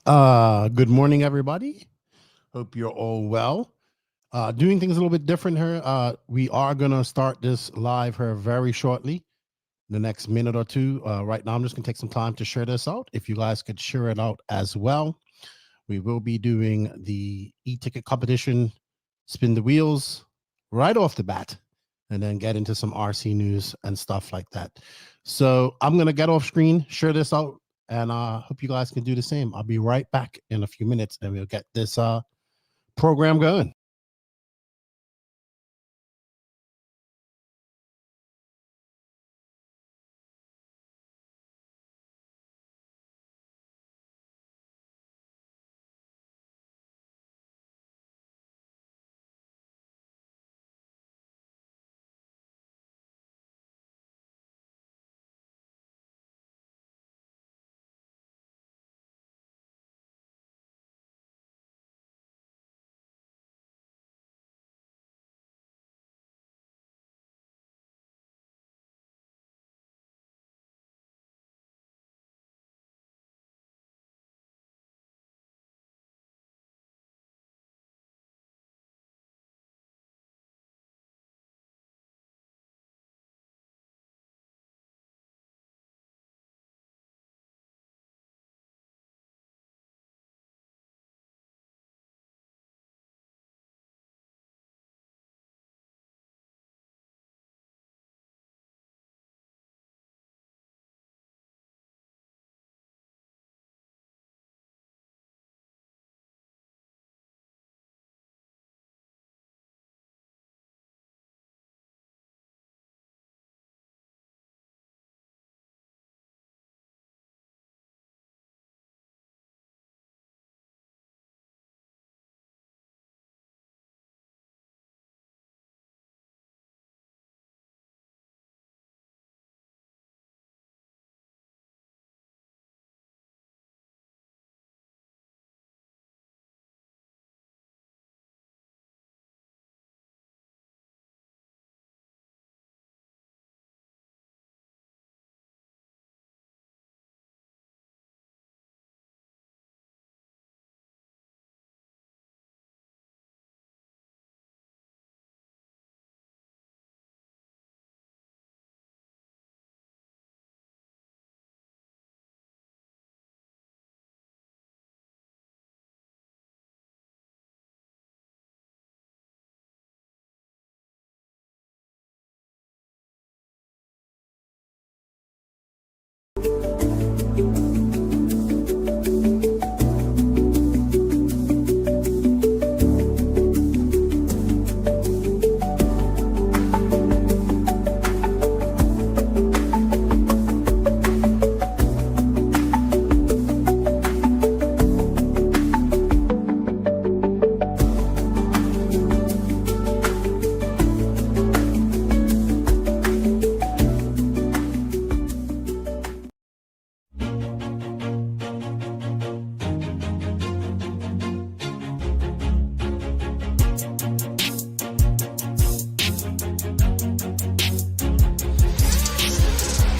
Good morning, everybody. Hope you're all well. Doing things a little bit different here. We are gonna start this live here very shortly, the next minute or two. Right now, I'm just gonna take some time to share this out. If you guys could share it out as well, we will be doing the e-ticket competition, spin the wheels right off the bat, and then get into some RC news and stuff like that. So I'm gonna get off screen, share this out, and hope you guys can do the same. I'll be right back in a few minutes, and we'll get this program going.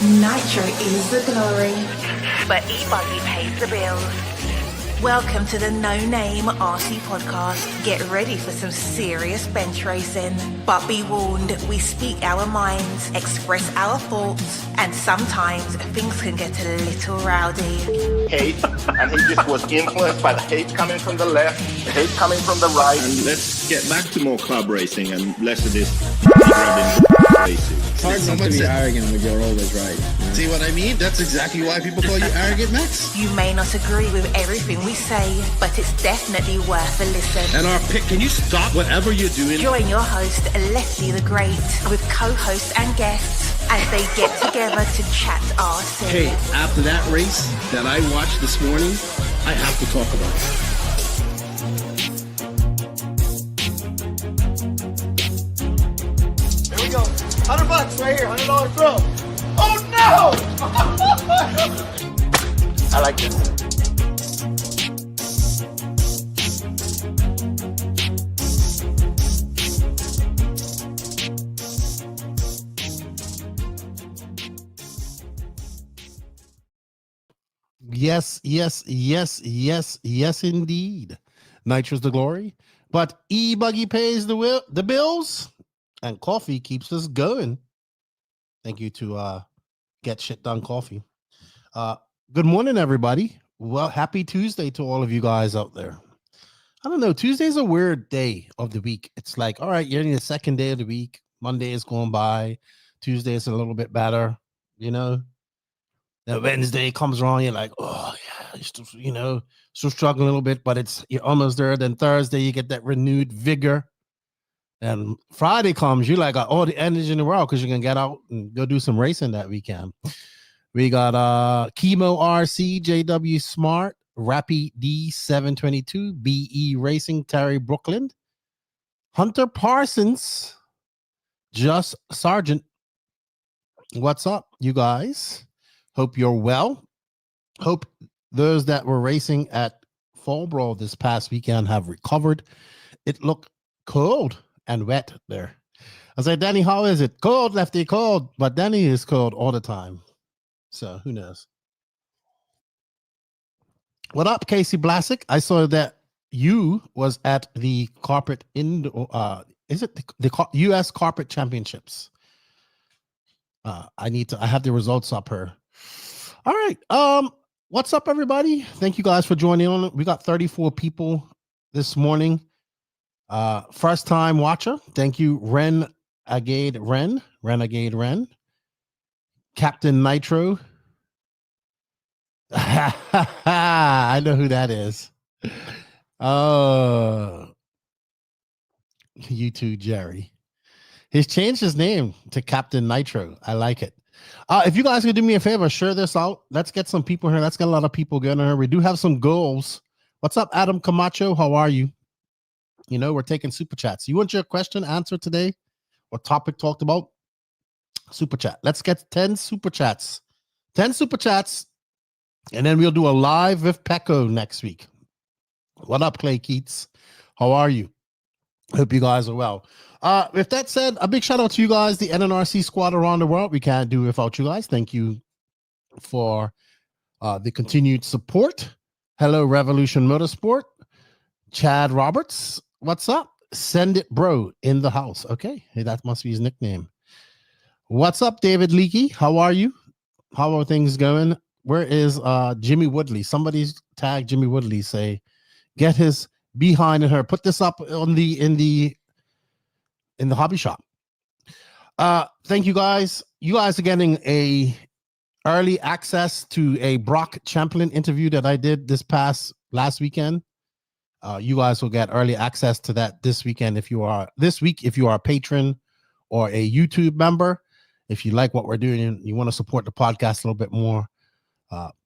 Nitro is the glory, but E-Buggy pays the bills. Welcome to the No Name RC podcast. Get ready for some serious bench racing. But be warned, we speak our minds, express our thoughts, and sometimes things can get a little rowdy. Hate, and he just was influenced by the hate coming from the left, the hate coming from the right. And let's get back to more club racing and less of this racing. It's hard not to be arrogant when you're always right. See what I mean? That's exactly why people call you arrogant, Max. You may not agree with everything we say, but it's definitely worth a listen. And our pick, can you stop whatever you're doing? Join your host, Leslie the Great, with co-hosts and guests as they get together to chat RC. Hey, after that race that I watched this morning, I have to talk about it. Here we go. $100 right here, $100 throw. Oh no! I like this. Yes, indeed. Nitro's the glory. But E-Buggy pays the bills, and coffee keeps us going. Thank you to Get Shit Done Coffee. Good morning, everybody. Well, happy Tuesday to all of you guys out there. I don't know. Tuesday's a weird day of the week. It's like, all right, you're in the second day of the week. Monday is going by. Tuesday is a little bit better, you know. Then Wednesday comes around, you're like, oh yeah, still struggling a little bit, but you're almost there. Then Thursday, you get that renewed vigor. And Friday comes, you like got all the energy in the world because you can get out and go do some racing that weekend. We got Chemo RC, JW Smart, Rappy D722, BE Racing, Terry Brooklyn, Hunter Parsons, Just Sergeant. What's up, you guys? Hope you're well. Hope those that were racing at Fall Brawl this past weekend have recovered. It looked cold and wet there. I said, Danny, how is it? Cold, Lefty, cold. But Danny is cold all the time. So who knows? What up, Casey Blasick? I saw that you was at the carpet is it the U.S. Carpet Championships? I have the results up here. All right. What's up, everybody? Thank you guys for joining on. We got 34 people this morning. First time watcher. Thank you, Renegade Ren. Captain Nitro. I know who that is. Oh, you too, Jerry. He's changed his name to Captain Nitro. I like it. If you guys could do me a favor, share this out. Let's get some people here. Let's get a lot of people getting here. We do have some goals. What's up, Adam Camacho? How are you? You know, we're taking super chats. You want your question answered today? What topic talked about? Super chat. Let's get 10 super chats. 10 super chats. And then we'll do a live with Pecco next week. What up, Clay Keats? How are you? Hope you guys are well. With that said, a big shout out to you guys, the NNRC squad around the world. We can't do it without you guys. Thank you for the continued support. Hello, Revolution Motorsport. Chad Roberts, what's up? Send it, bro, in the house. Okay, hey, that must be his nickname. What's up, David Leakey? How are you? How are things going? Where is Jimmy Woodley? Somebody's tagged Jimmy Woodley. Say, get his behind in her. Put this up on in the hobby shop. Thank you guys. You guys are getting a early access to a Brock Champlin interview that I did last weekend. You guys will get early access to that this weekend if you are a patron or a YouTube member. If you like what we're doing and you want to support the podcast a little bit more,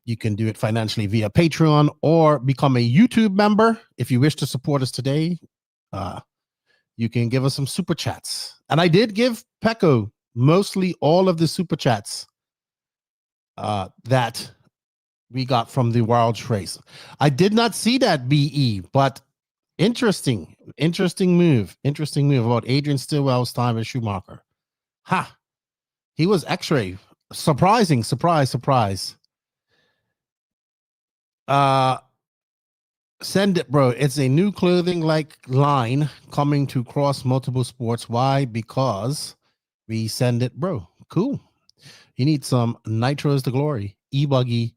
you can do it financially via Patreon or become a YouTube member. If you wish to support us today, you can give us some super chats. And I did give Pecco mostly all of the super chats that we got from the World's Race. I did not see that BE, but interesting move about Adrian Stillwell's time as Schumacher. Ha! He was X-ray. Surprise. Send it, bro. It's a new clothing line coming to cross multiple sports. Why? Because we send it, bro. Cool. You need some Nitro is the glory. E-Buggy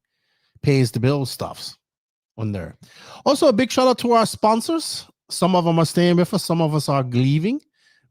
pays the bill stuffs on there. Also, a big shout out to our sponsors. Some of them are staying with us. Some of us are leaving.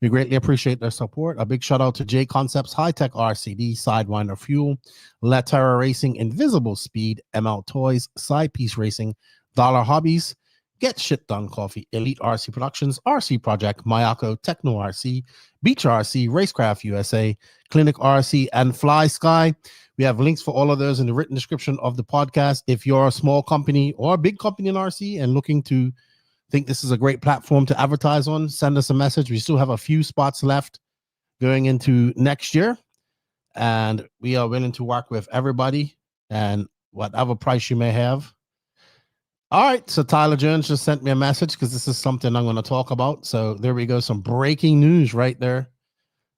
We greatly appreciate their support. A big shout out to J Concepts, High Tech RCD, Sidewinder Fuel, Latera Racing, Invisible Speed, ML Toys, Side Piece Racing, Dollar Hobbies, Get Shit Done Coffee, Elite RC Productions, RC Project, Mayako, Techno RC, Beach RC, Racecraft USA, Clinic RC, and Fly Sky. We have links for all of those in the written description of the podcast. If you're a small company or a big company in RC and looking to think this is a great platform to advertise on, send us a message. We still have a few spots left going into next year, and we are willing to work with everybody and whatever price you may have. All right, so Tyler Jones just sent me a message because this is something I'm going to talk about. So there we go, some breaking news right there.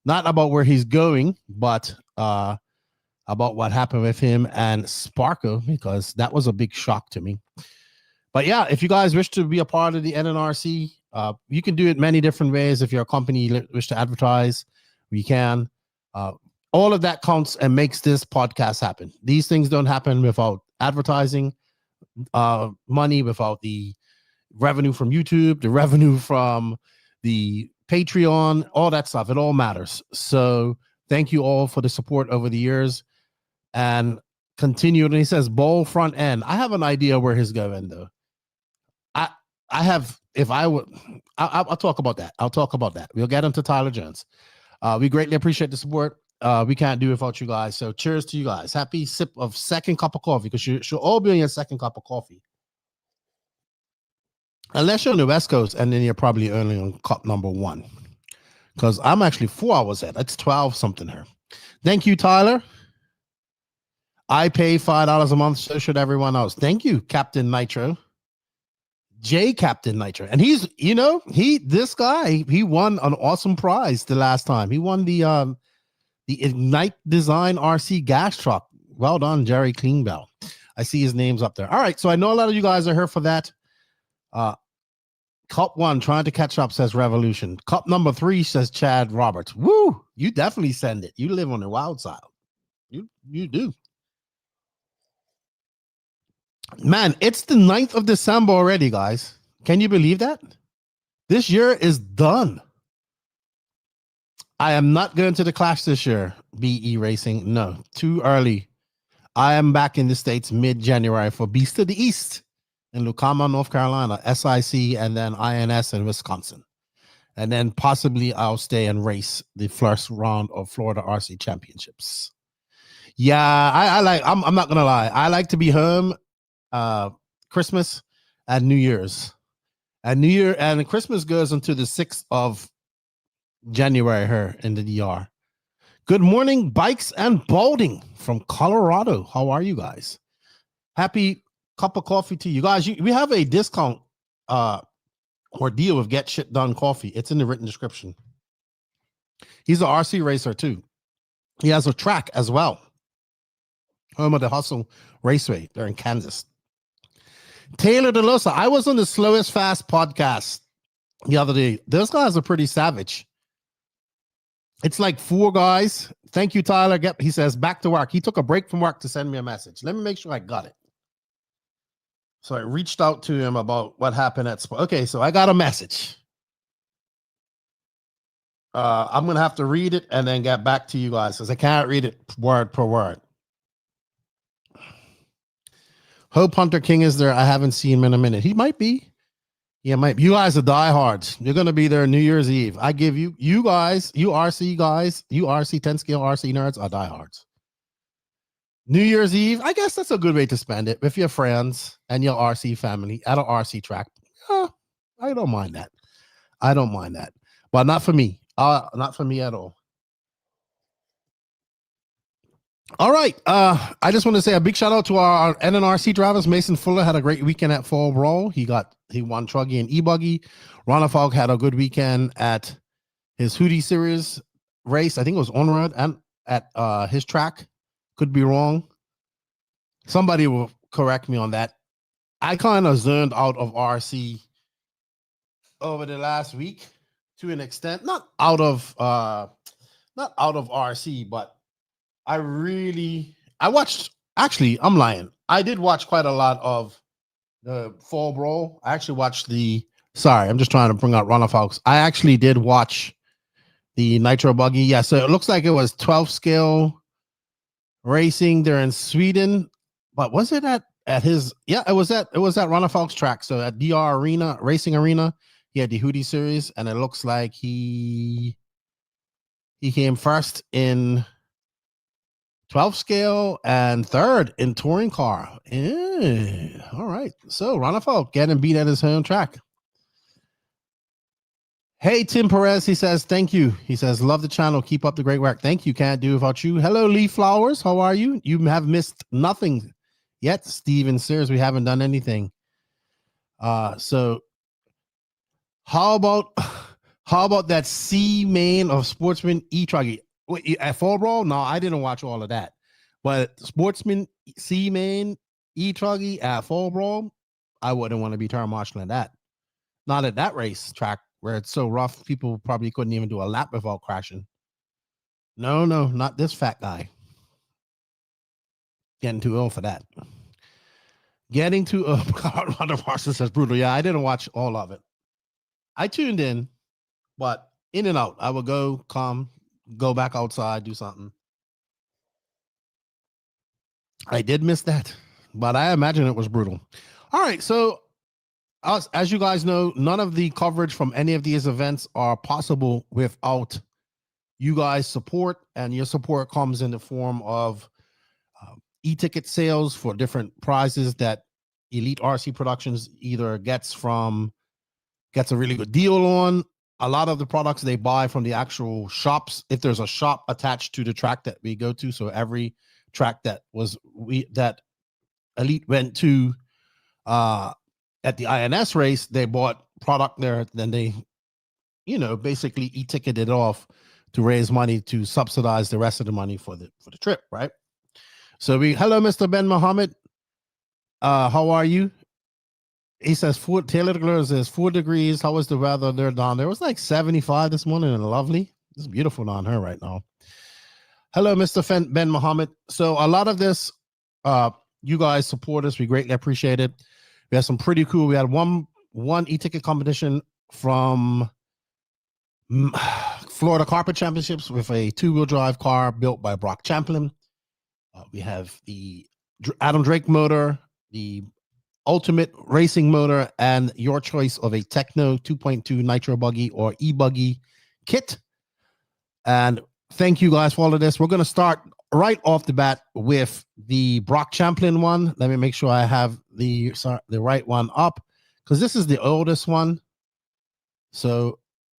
Not about where he's going, but about what happened with him and Sparko, because that was a big shock to me. But yeah, if you guys wish to be a part of the NNRC, you can do it many different ways. If you're a company wish to advertise, we can. All of that counts and makes this podcast happen. These things don't happen without advertising money, without the revenue from YouTube, the revenue from the Patreon, all that stuff. It all matters. So thank you all for the support over the years. And continue. And he says, bowl front end. I have an idea where he's going, though. I have, if I would, I'll talk about that. I'll talk about that. We'll get into Tyler Jones. We greatly appreciate the support. We can't do it without you guys. So cheers to you guys. Happy sip of second cup of coffee, because you should all be on your second cup of coffee. Unless you're on the West Coast, and then you're probably only on cup number 1. Because I'm actually 4 hours ahead. It's 12 something here. Thank you, Tyler. I pay $5 a month. So should everyone else. Thank you, Captain Nitro. Captain Nitro. And he's, this guy, he won an awesome prize the last time. He won the Ignite Design RC gas truck. Well done, Jerry Klingbeil. I see his name's up there. All right, so I know a lot of you guys are here for that. Cup 1, trying to catch up, says Revolution. Cup number 3, says Chad Roberts. Woo! You definitely send it. You live on the wild side. You do. Man, it's the 9th of December already, guys. Can you believe that? This year is done. I am not going to the Clash this year. BE Racing. No, too early. I am back in the States mid-January for Beast of the East in Lucama, North Carolina, SIC, and then INS in Wisconsin. And then possibly I'll stay and race the first round of Florida RC Championships. Yeah, I'm not going to lie. I like to be home Christmas and New Year's. And Christmas goes until the 6th of January here in the DR. Good morning, Bikes and Balding from Colorado. How are you guys? Happy cup of coffee to you guys. We have a discount or deal with Get Shit Done Coffee. It's in the written description. He's an RC racer too. He has a track as well. Home of the Hustle Raceway. They're in Kansas. Taylor DeLosa. I was on the Slowest Fast podcast the other day. Those guys are pretty savage. It's like 4 guys. Thank you, Tyler. He says, back to work. He took a break from work to send me a message. Let me make sure I got it. So I reached out to him about what happened at Sport. Okay, so I got a message. I'm going to have to read it and then get back to you guys because I can't read it word per word. Hope Hunter King is there. I haven't seen him in a minute. He might be. Yeah, might. You guys are diehards. You're going to be there New Year's Eve. I give you guys, you RC guys, you RC 10 scale RC nerds are diehards. New Year's Eve, I guess that's a good way to spend it with your friends and your RC family at an RC track. I don't mind that. I don't mind that. But not for me. Not for me at all. All right. I just want to say a big shout out to our NNRC drivers. Mason Fuller had a great weekend at Fall Brawl. He won Truggy and E-Buggy. Ronald Falk had a good weekend at his Hootie Series race. I think it was on road and at his track. Could be wrong. Somebody will correct me on that. I kind of zoned out of RC over the last week to an extent. Not out of RC, but I watched, actually, I'm lying. I did watch quite a lot of the Fall Brawl. I actually watched I'm just trying to bring out Ronald Falks. I actually did watch the Nitro Buggy. Yeah, so it looks like it was 12 scale racing there in Sweden. But was it at his, yeah, it was at Ronald Falks track. So at DR Arena, Racing Arena, he had the Hootie Series, and it looks like he came first in 12 scale and third in touring car. All right. So Ronald Falk getting beat at his home track. Hey, Tim Perez, he says, thank you. He says, love the channel. Keep up the great work. Thank you. Can't do without you. Hello, Lee Flowers. How are you? You have missed nothing yet, Steven Sears. We haven't done anything. So how about that C main of Sportsman E-Truggy? At Fall Brawl? No, I didn't watch all of that. But Sportsman, Seaman, E-Buggy at Fall Brawl, I wouldn't want to be turn marshaling that. Not at that race track where it's so rough, people probably couldn't even do a lap without crashing. No, not this fat guy. Getting too old for that. Getting too old. Hunter Parsons says brutal. Yeah, I didn't watch all of it. I tuned in, but in and out. I would go, come, go back outside, do something. I did miss that, but I imagine it was brutal. All right, so as you guys know, none of the coverage from any of these events are possible without you guys' support, and your support comes in the form of e-ticket sales for different prizes that Elite RC Productions either gets a really good deal on. A lot of the products they buy from the actual shops, if there's a shop attached to the track that we go to. So every track that Elite went to at the INS race, they bought product there, then they basically e-ticketed it off to raise money to subsidize the rest of the money for the trip, right? So hello, Mr. Ben Muhammad. How are you? He says, Taylor Glur says 4 degrees. How was the weather there down there? It was like 75 this morning and lovely. It's beautiful down here right now. Hello, Mr. Ben Muhammad. So a lot of this, you guys support us. We greatly appreciate it. We had some pretty cool. We had one e-ticket competition from Florida Carpet Championships with a 2-wheel drive car built by Brock Champlin. We have the Adam Drake motor, the Ultimate Racing motor, and your choice of a Techno 2.2 Nitro buggy or E-Buggy kit. And thank you guys for all of this. We're going to start right off the bat with the Brock Champlin one. Let me make sure I have the right one up, because this is the oldest one. So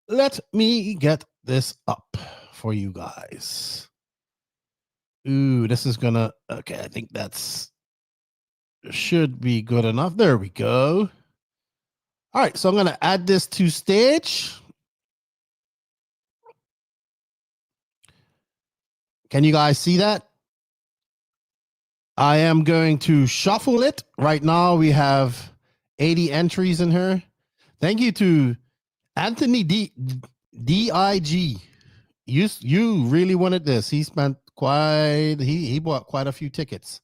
let me get this up for you guys. Ooh, this is gonna, okay, I think that's should be good enough. There we go. All right, so I'm gonna add this to stage. Can you guys see that? I am going to shuffle it. Right now we have 80 entries in here. Thank you to Anthony DIG. You really wanted this. He spent he bought quite a few tickets.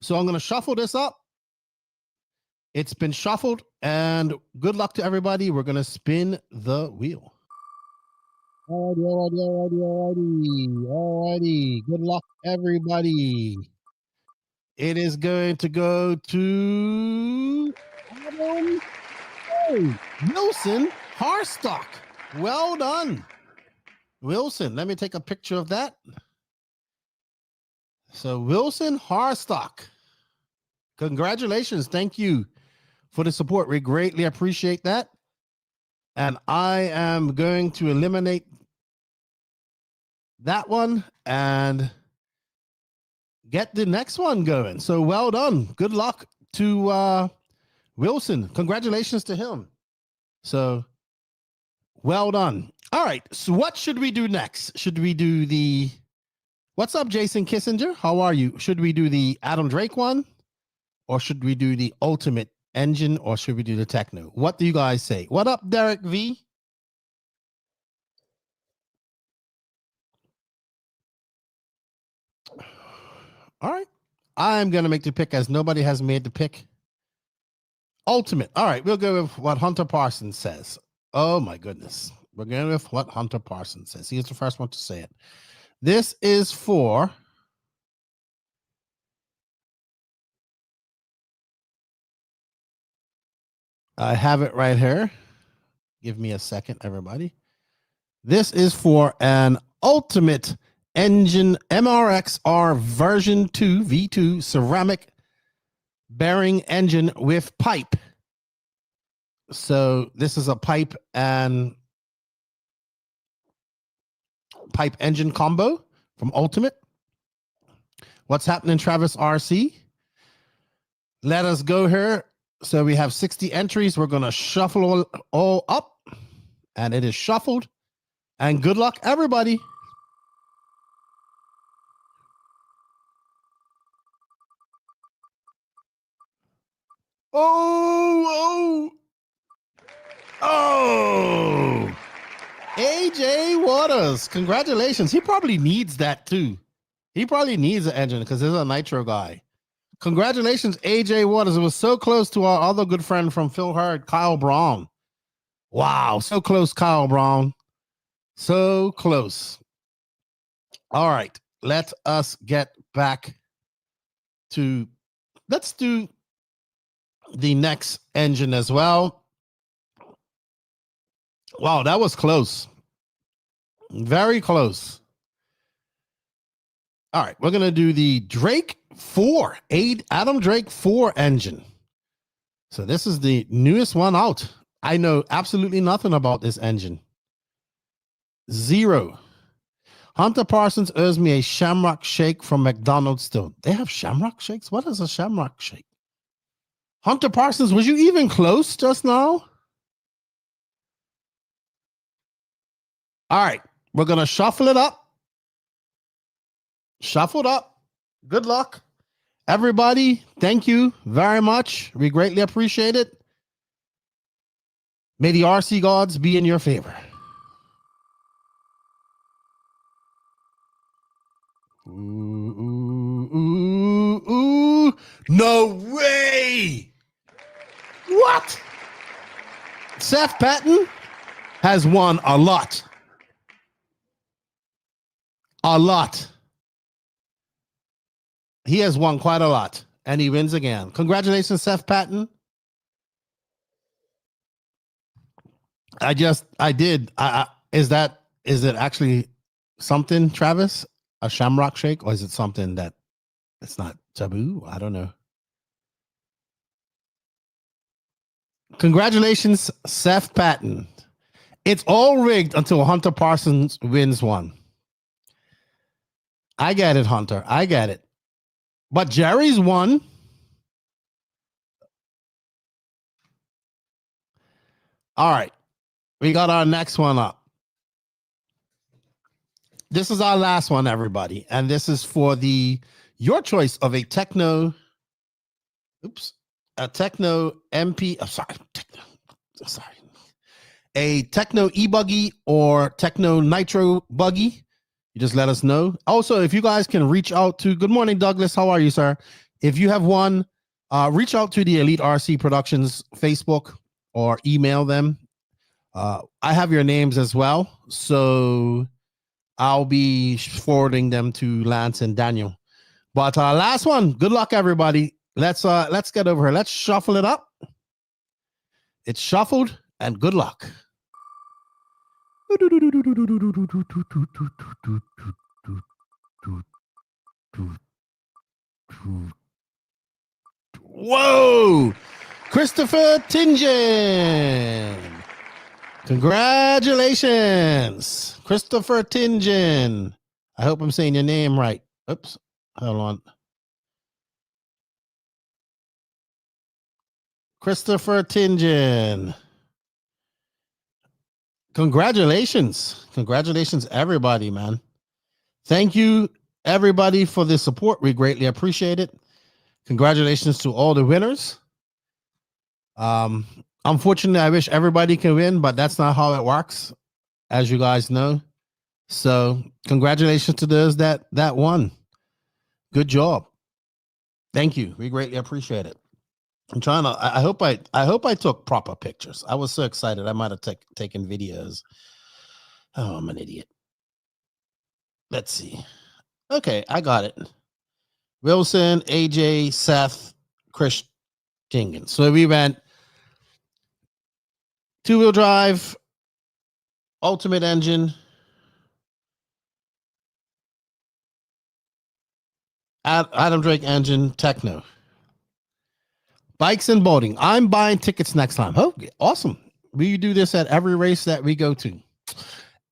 So I'm going to shuffle this up. It's been shuffled, and good luck to everybody. We're going to spin the wheel. Alrighty. Good luck, everybody. It is going to go to Wilson Harstock. Well done, Wilson. Let me take a picture of that. So Wilson Harstock, congratulations. Thank you for the support. We greatly appreciate that. And I am going to eliminate that one and get the next one going. So well done. Good luck to Wilson. Congratulations to him. So well done. All right. So what should we do next? Should we do the... What's up, Jason Kissinger? How are you? Should we do the Adam Drake one? Or should we do the Ultimate Engine? Or should we do the Techno? What do you guys say? What up, Derek V? All right. I'm going to make the pick as nobody has made the pick. Ultimate. All right. We'll go with what Hunter Parsons says. Oh, my goodness. We're going with what Hunter Parsons says. He's the first one to say it. This is for I have it right here. Give me a second, everybody. This is for an Ultimate Engine MRXR version 2 V2 ceramic bearing engine with pipe. So this is a pipe and pipe engine combo from Ultimate. What's happening, Travis RC? Let us go here. So we have 60 entries. We're going to shuffle all up, and it is shuffled. And good luck, everybody. Oh! AJ Waters, congratulations. He probably needs that too. He probably needs an engine because he's a Nitro guy. Congratulations, AJ Waters. It was so close to our other good friend from Phil Hurd, Kyle Brown. Wow, so close, Kyle Brown. So close. All right, let us get back to, let's do the next engine as well. Wow, that was close. Very close. All right, we're going to do the Drake 4, Adam Drake 4 engine. So this is the newest one out. I know absolutely nothing about this engine. Zero. Hunter Parsons owes me a Shamrock Shake from McDonald's still. They have Shamrock Shakes? What is a Shamrock Shake? Hunter Parsons, was you even close just now? All right, we're going to shuffle it up. Shuffled up. Good luck. Everybody, thank you very much. We greatly appreciate it. May the RC gods be in your favor. Ooh, ooh, ooh, ooh. No way. What? Seth Patton has won a lot. A lot. He has won quite a lot, and he wins again. Congratulations, Seth Patton. Is it actually something, Travis? A Shamrock Shake, or is it something that it's not taboo? I don't know. Congratulations, Seth Patton. It's all rigged until Hunter Parsons wins one. I get it, Hunter. I get it. But Jerry's won. All right. We got our next one up. This is our last one, everybody. And this is for your choice of a Techno. A Techno MP. A Techno E-Buggy or Techno Nitro Buggy. You just let us know. Also, if you guys can reach out to, good morning, Douglas. How are you, sir? If you have one, reach out to the Elite RC Productions Facebook or email them. I have your names as well, so I'll be forwarding them to Lance and Daniel. But last one, good luck, everybody. Let's get over here. Let's shuffle it up. It's shuffled, and good luck. Whoa! Christopher Tingen. Congratulations, Christopher Tingen. I hope I'm saying your name right. Oops. Hold on. Christopher Tingen. Congratulations. Congratulations, everybody, man. Thank you, everybody, for the support. We greatly appreciate it. Congratulations to all the winners. Unfortunately, I wish everybody can win, but that's not how it works, as you guys know. So congratulations to those that won. Good job. Thank you. We greatly appreciate it. I'm trying to, I hope I took proper pictures. I was so excited. I might have taken videos. Oh, I'm an idiot. Let's see. Okay, I got it. Wilson, AJ, Seth, Chris Tingen. So we went two-wheel drive, ultimate engine, Adam Drake engine, Techno. Bikes and boating. I'm buying tickets next time. Oh, awesome. We do this at every race that we go to.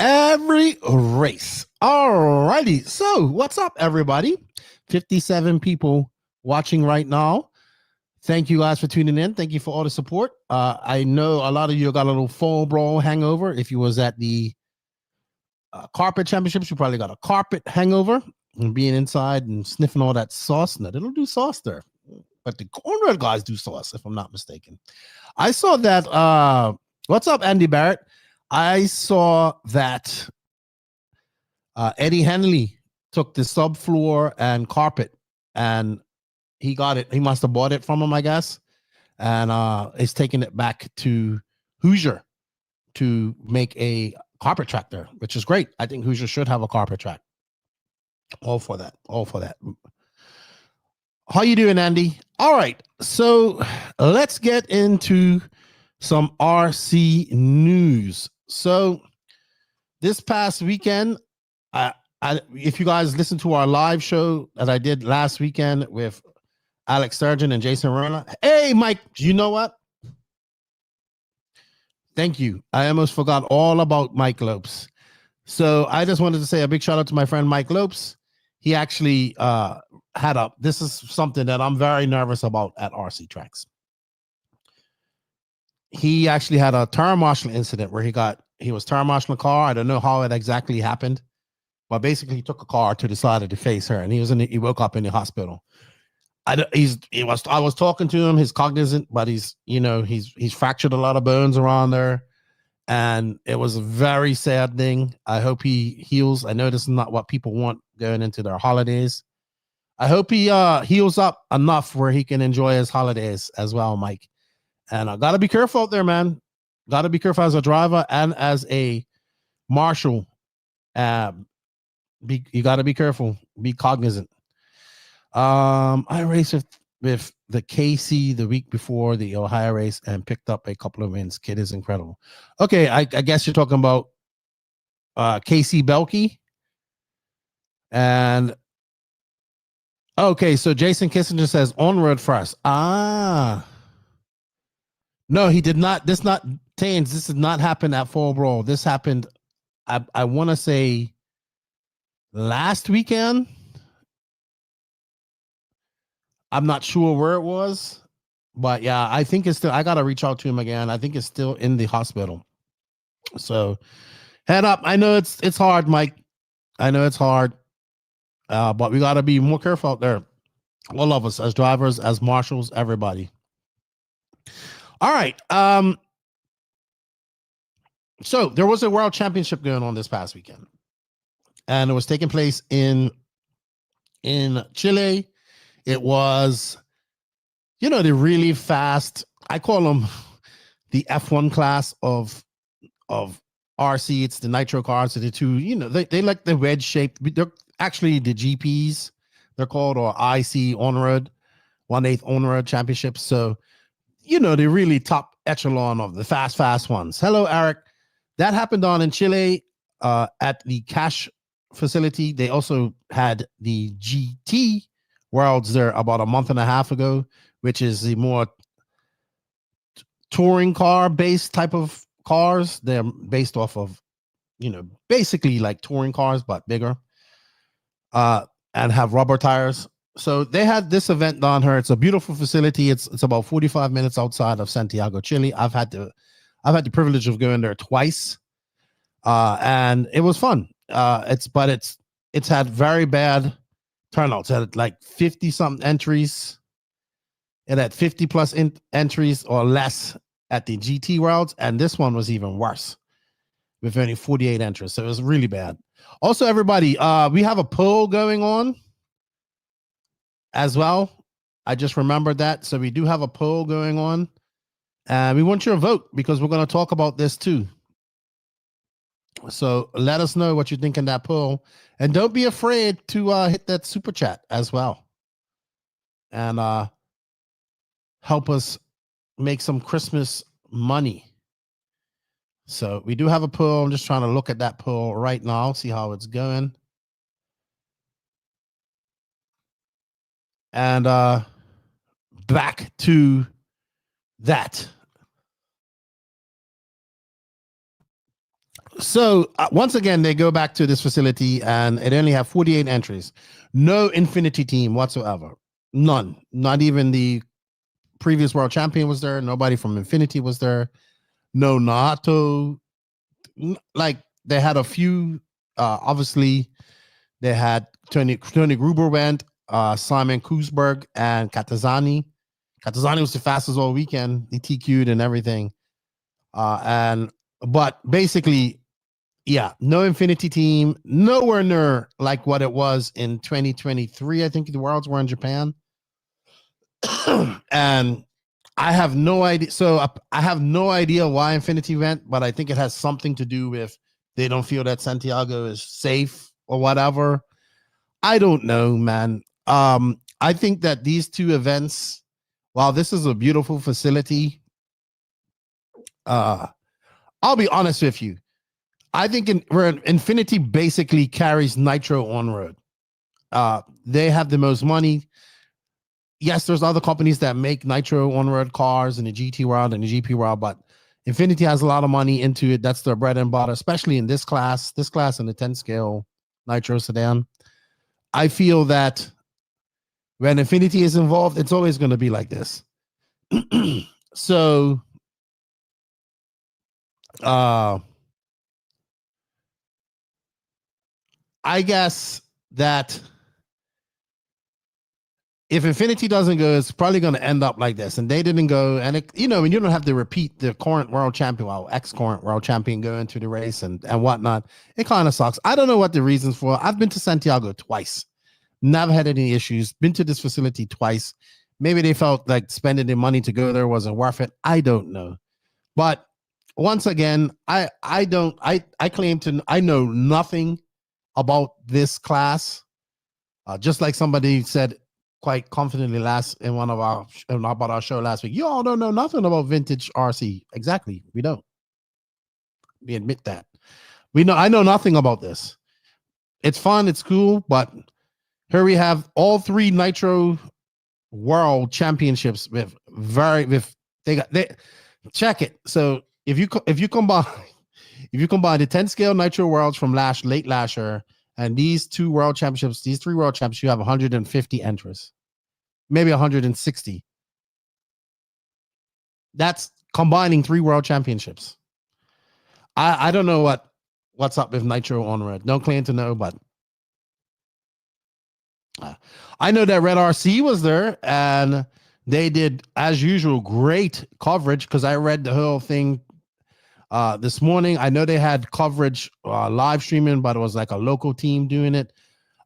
Every race. All righty. So what's up, everybody? 57 people watching right now. Thank you guys for tuning in. Thank you for all the support. I know a lot of you got a little Fall Brawl hangover. If you was at the carpet championships, you probably got a carpet hangover and being inside and sniffing all that sauce. No, they don't do sauce there. but the cornroad guys do sauce, if I'm not mistaken. I saw that. What's up, Andy Barrett? I saw that Eddie Henley took the subfloor and carpet, and he got it. He must have bought it from him, I guess, and is taking it back to Hoosier to make a carpet track there, which is great. I think Hoosier should have a carpet track. All for that. All for that. How you doing, Andy? All right, so let's get into some RC news. So this past weekend, if you guys listen to our live show that I did last weekend with Alex Sturgeon and Jason Rona. Hey, Mike, you know what? Thank you. I almost forgot all about Mike Lopes. So I just wanted to say a big shout out to my friend Mike Lopes. He actually this is something that I'm very nervous about at RC tracks. He actually had a tire marshal incident where he was tire marshaling a car. I don't know how it exactly happened, but basically he took a car to the side of the face her, and he woke up in the hospital. I was talking to him. He's cognizant, but he's fractured a lot of bones around there, and it was a very sad thing. I hope he heals. I know this is not what people want going into their holidays. I hope he heals up enough where he can enjoy his holidays as well, Mike. And I got to be careful out there, man. Got to be careful as a driver and as a marshal. You got to be careful. Be cognizant. I raced with the KC the week before the Ohio race and picked up a couple of wins. Kid is incredible. Okay, I guess you're talking about KC Belkey. And okay, so Jason Kissinger says on-road first. No, he did not. This did not happen at Fall Brawl. This happened, I want to say, last weekend. I'm not sure where it was, but yeah, I think it's still. I gotta reach out to him again. I think it's still in the hospital. So, head up. I know it's hard, Mike. I know it's hard, but we gotta be more careful out there. All of us, as drivers, as marshals, everybody. All right. So there was a world championship going on this past weekend, and it was taking place in Chile. It was, the really fast, I call them the F1 class of RC. It's the Nitro cars. So the two, they like the wedge shape. They're actually the GPs, they're called, or IC on-road, 1/8 on-road championships. So, the really top echelon of the fast ones. Hello, Eric. That happened on in Chile at the Cash facility. They also had the GT Worlds there about a month and a half ago, which is the more touring car based type of cars. They're based off of, basically like touring cars, but bigger, and have rubber tires. So they had this event down here. It's a beautiful facility. It's about 45 minutes outside of Santiago, Chile. I've had the privilege of going there twice, and it was fun. It's had very bad turnouts. It had like 50 something entries. It had 50 plus entries or less at the GT Worlds, and this one was even worse with only 48 entries. So it was really bad. Also, everybody, we have a poll going on as well. I just remembered that. So we do have a poll going on, and we want your vote because we're going to talk about this too. So let us know what you think in that poll, and don't be afraid to hit that super chat as well, and help us make some Christmas money. So we do have a poll. I'm just trying to look at that poll right now, see how it's going. And back to that. So once again, they go back to this facility, and it only have 48 entries. No Infinity team whatsoever. None. Not even the previous world champion was there. Nobody from Infinity was there. No Nato. Like, they had a few. Obviously, they had Tony Gruber went, Simon Kuzberg, and Katazani. Katazani was the fastest all weekend. He TQ'd and everything. But basically, yeah, no Infinity team, nowhere near like what it was in 2023. I think the Worlds were in Japan. And I have no idea. So I have no idea why Infinity went, but I think it has something to do with they don't feel that Santiago is safe or whatever. I don't know, man. I think that these two events, while this is a beautiful facility, I'll be honest with you. I think Infinity basically carries Nitro on road. They have the most money. Yes, there's other companies that make Nitro on-road cars in the GT world and the GP world, but Infinity has a lot of money into it. That's their bread and butter, especially in this class in the 10 scale Nitro sedan. I feel that when Infinity is involved, it's always going to be like this. So, I guess that if Infinity doesn't go, it's probably going to end up like this. And they didn't go. And, and you don't have to repeat the current world champion, ex-current world champion go into the race and whatnot. It kind of sucks. I don't know what the reasons for. I've been to Santiago twice. Never had any issues. Been to this facility twice. Maybe they felt like spending their money to go there wasn't worth it. I don't know. But once again, I claim to, I know nothing about this class. Just like somebody said quite confidently about our show last week, you all don't know nothing about vintage RC. Exactly. We don't. We admit that. I know nothing about this. It's fun, it's cool, but here we have all three Nitro World Championships check it. So if you combine the 10 scale Nitro Worlds from late last year and these two world championships, these three world championships, you have 150 entries, maybe 160. That's combining three world championships. I don't know what's up with Nitro on road. Don't claim to know, but I know that Red RC was there and they did, as usual, great coverage because I read the whole thing this morning. I know they had coverage live streaming, but it was like a local team doing it.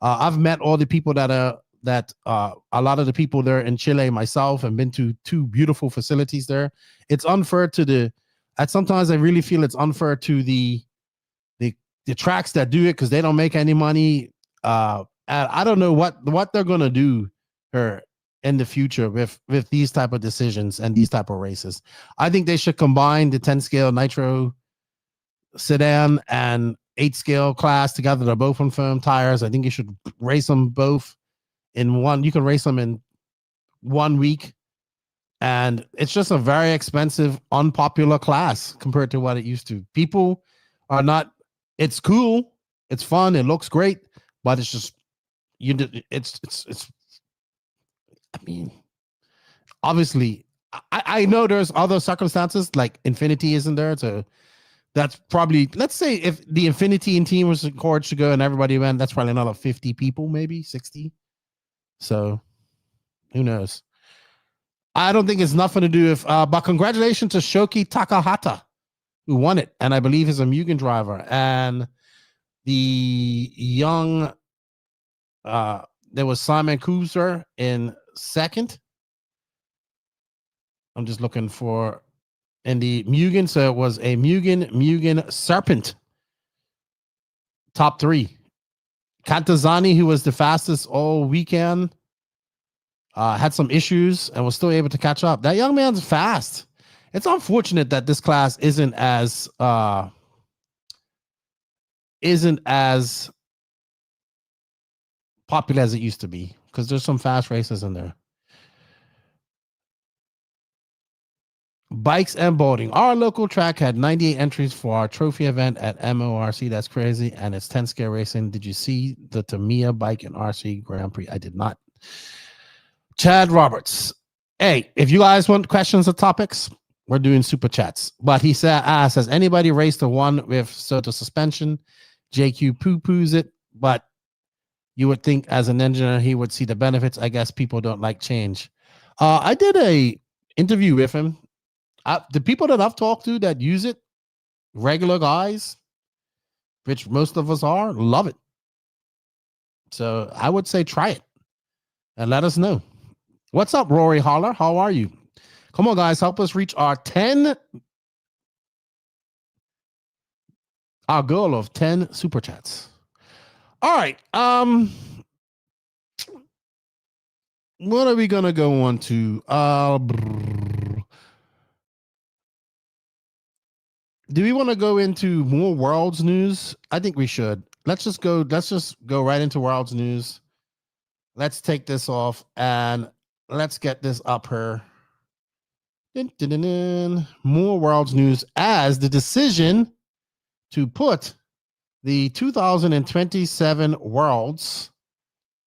I've met all the people a lot of the people there in Chile myself and been to two beautiful facilities there. It's unfair sometimes I really feel it's unfair to the tracks that do it because they don't make any money. And I don't know what they're gonna do here in the future with these type of decisions and these type of races. I think they should combine the 10 scale Nitro sedan and 8 scale class together. They're both on firm tires. I think you should race them both in one. You can race them in 1 week. And it's just a very expensive, unpopular class compared to what it used to. People are not, it's cool. It's fun. It looks great, but it's just, I mean, obviously, I know there's other circumstances like Infinity isn't there, so that's probably, let's say if the Infinity team was encouraged to go and everybody went, that's probably another 50 people, maybe 60. So who knows? I don't think it's nothing to do with, but congratulations to Shoki Takahata, who won it, and I believe is a Mugen driver, and the young. There was Simon Kuzer in second. I'm just looking for in the Mugen. So it was a Mugen Serpent. Top three. Cantazani, who was the fastest all weekend, had some issues and was still able to catch up. That young man's fast. It's unfortunate that this class isn't as popular as it used to be because there's some fast races in there. Bikes and boating. Our local track had 98 entries for our trophy event at NNRC. That's crazy. And it's 10 scale racing. Did you see the Tamiya bike and RC Grand Prix? I did not. Chad Roberts. Hey, if you guys want questions or topics, we're doing super chats. But he says, has anybody raced the one with Soto suspension? JQ poo-poos it, but you would think as an engineer, he would see the benefits. I guess people don't like change. I did a interview with him. The people that I've talked to that use it, regular guys, which most of us are, love it. So I would say try it and let us know. What's up, Rory Holler? How are you? Come on, guys, help us reach our goal of 10 super chats. All right. What are we gonna go on to? Do we want to go into more world's news? I think we should. Let's just go right into world's news. Let's take this off and let's get this up here. More world's news as the decision to put the 2027 Worlds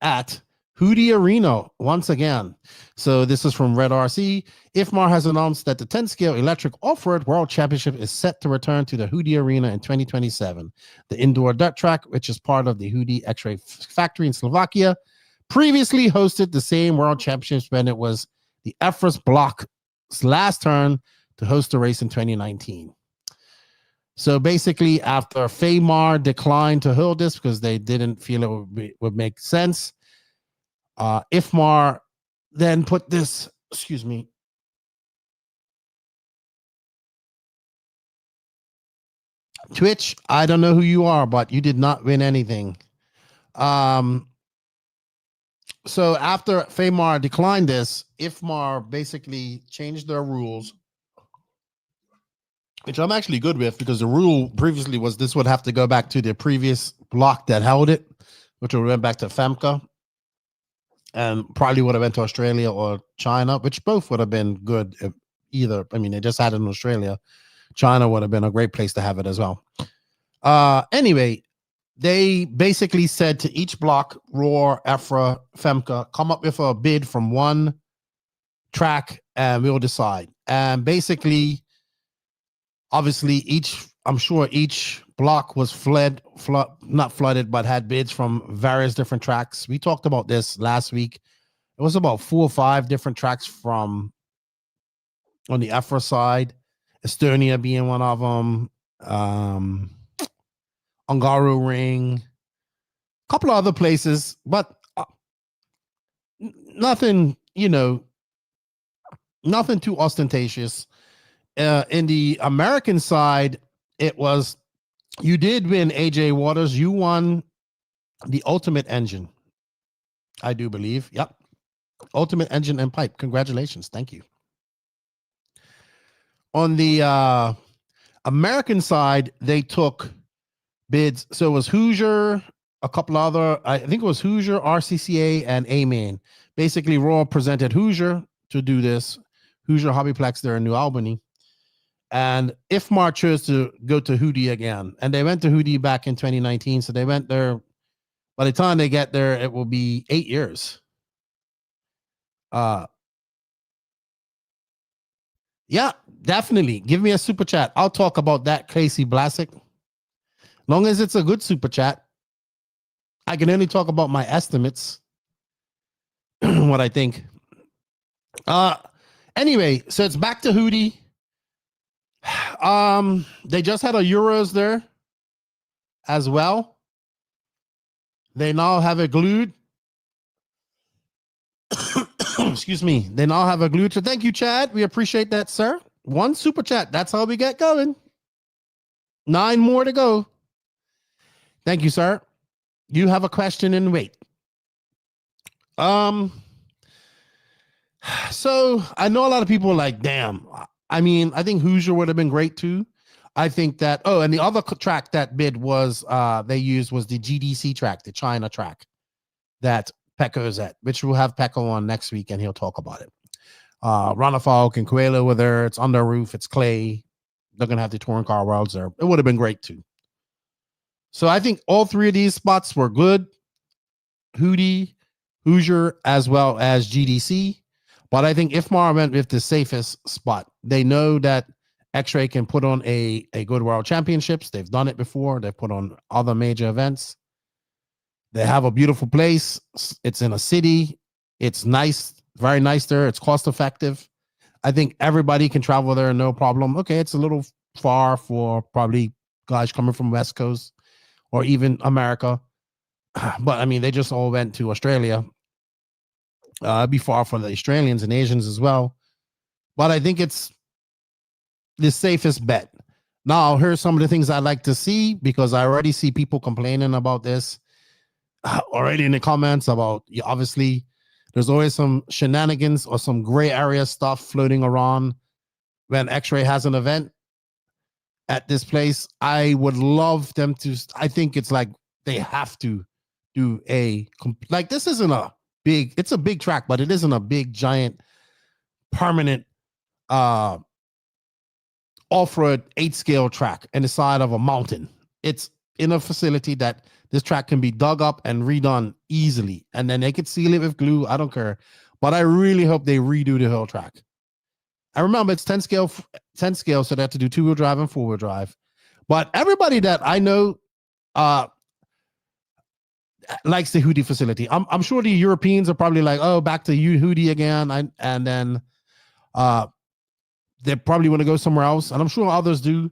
at Hootie Arena once again. So this is from Red RC. IFMAR has announced that the 10-scale electric off-road world championship is set to return to the Hootie Arena in 2027. The indoor dirt track, which is part of the Hootie X-Ray factory in Slovakia, previously hosted the same world championships when it was the EFRA's block's last turn to host the race in 2019. So basically, after FAMAR declined to hold this because they didn't feel it would make sense, IFMAR then put this, Twitch, I don't know who you are, but you did not win anything. So after FAMAR declined this, IFMAR basically changed their rules, which I'm actually good with because the rule previously was this would have to go back to the previous block that held it, which would went back to FEMCA and probably would have went to Australia or China, which both would have been good if either. I mean, they just had it in Australia. China would have been a great place to have it as well. Anyway, they basically said to each block, ROAR, EFRA, FEMCA, come up with a bid from one track and we'll decide. And basically, obviously, I'm sure each block was not flooded, but had bids from various different tracks. We talked about this last week. It was about 4 or 5 different tracks from on the EFRA side, Estonia being one of them, Ungaro Ring, a couple of other places, but nothing, nothing too ostentatious. In the American side, it was, you did win, AJ Waters. You won the Ultimate Engine, I do believe. Yep. Ultimate Engine and Pipe. Congratulations. Thank you. On the American side, they took bids. So it was Hoosier, a couple other, I think it was Hoosier, RCCA, and A-Man. Basically, Raw presented Hoosier to do this. Hoosier Hobbyplex there in New Albany. And IFMAR chose to go to Hootie again. And they went to Hootie back in 2019. So they went there. By the time they get there, it will be 8 years. Yeah, definitely. Give me a super chat. I'll talk about that, Casey Blasek. Long as it's a good super chat. I can only talk about my estimates. What I think. Anyway, so it's back to Hootie. They just had a Euros there as well. They now have it glued. Excuse me. They now have a glued. So thank you, Chad. We appreciate that, sir. 1 super chat. That's how we get going. 9 more to go. Thank you, sir. You have a question and wait. So I know a lot of people are like, damn. I mean, I think Hoosier would have been great too. I think that, and the other track that bid was, they used was the GDC track, the China track that Pecco is at, which we'll have Pecco on next week and he'll talk about it. Ronafalk and Coelho were there. It's under roof. It's clay. They're going to have the touring car worlds there. It would have been great too. So I think all 3 of these spots were good. Hootie, Hoosier, as well as GDC. But I think IFMAR went with the safest spot. They know that X-Ray can put on a good world championships. They've done it before. They've put on other major events. They have a beautiful place. It's in a city. It's nice. Very nice there. It's cost effective. I think everybody can travel there, no problem. Okay, it's a little far for probably guys coming from West Coast or even America. But I mean, they just all went to Australia. It'd be far for the Australians and Asians as well. But I think it's the safest bet. Now, here's some of the things I'd like to see, because I already see people complaining about this already in the comments about, obviously, there's always some shenanigans or some gray area stuff floating around when X-Ray has an event at this place. I would love them to, I think it's like they have to do like, this isn't a big, it's a big track, but it isn't a big, giant, permanent off-road 8-scale track in the side of a mountain. It's in a facility that this track can be dug up and redone easily, and then they could seal it with glue. I don't care, but I really hope they redo the whole track. I remember it's 10 scale, so they have to do 2-wheel drive and 4-wheel drive. But everybody that I know likes the Hootie facility. I'm sure the Europeans are probably like, oh, back to you, Hootie again, and then they probably want to go somewhere else, and I'm sure others do.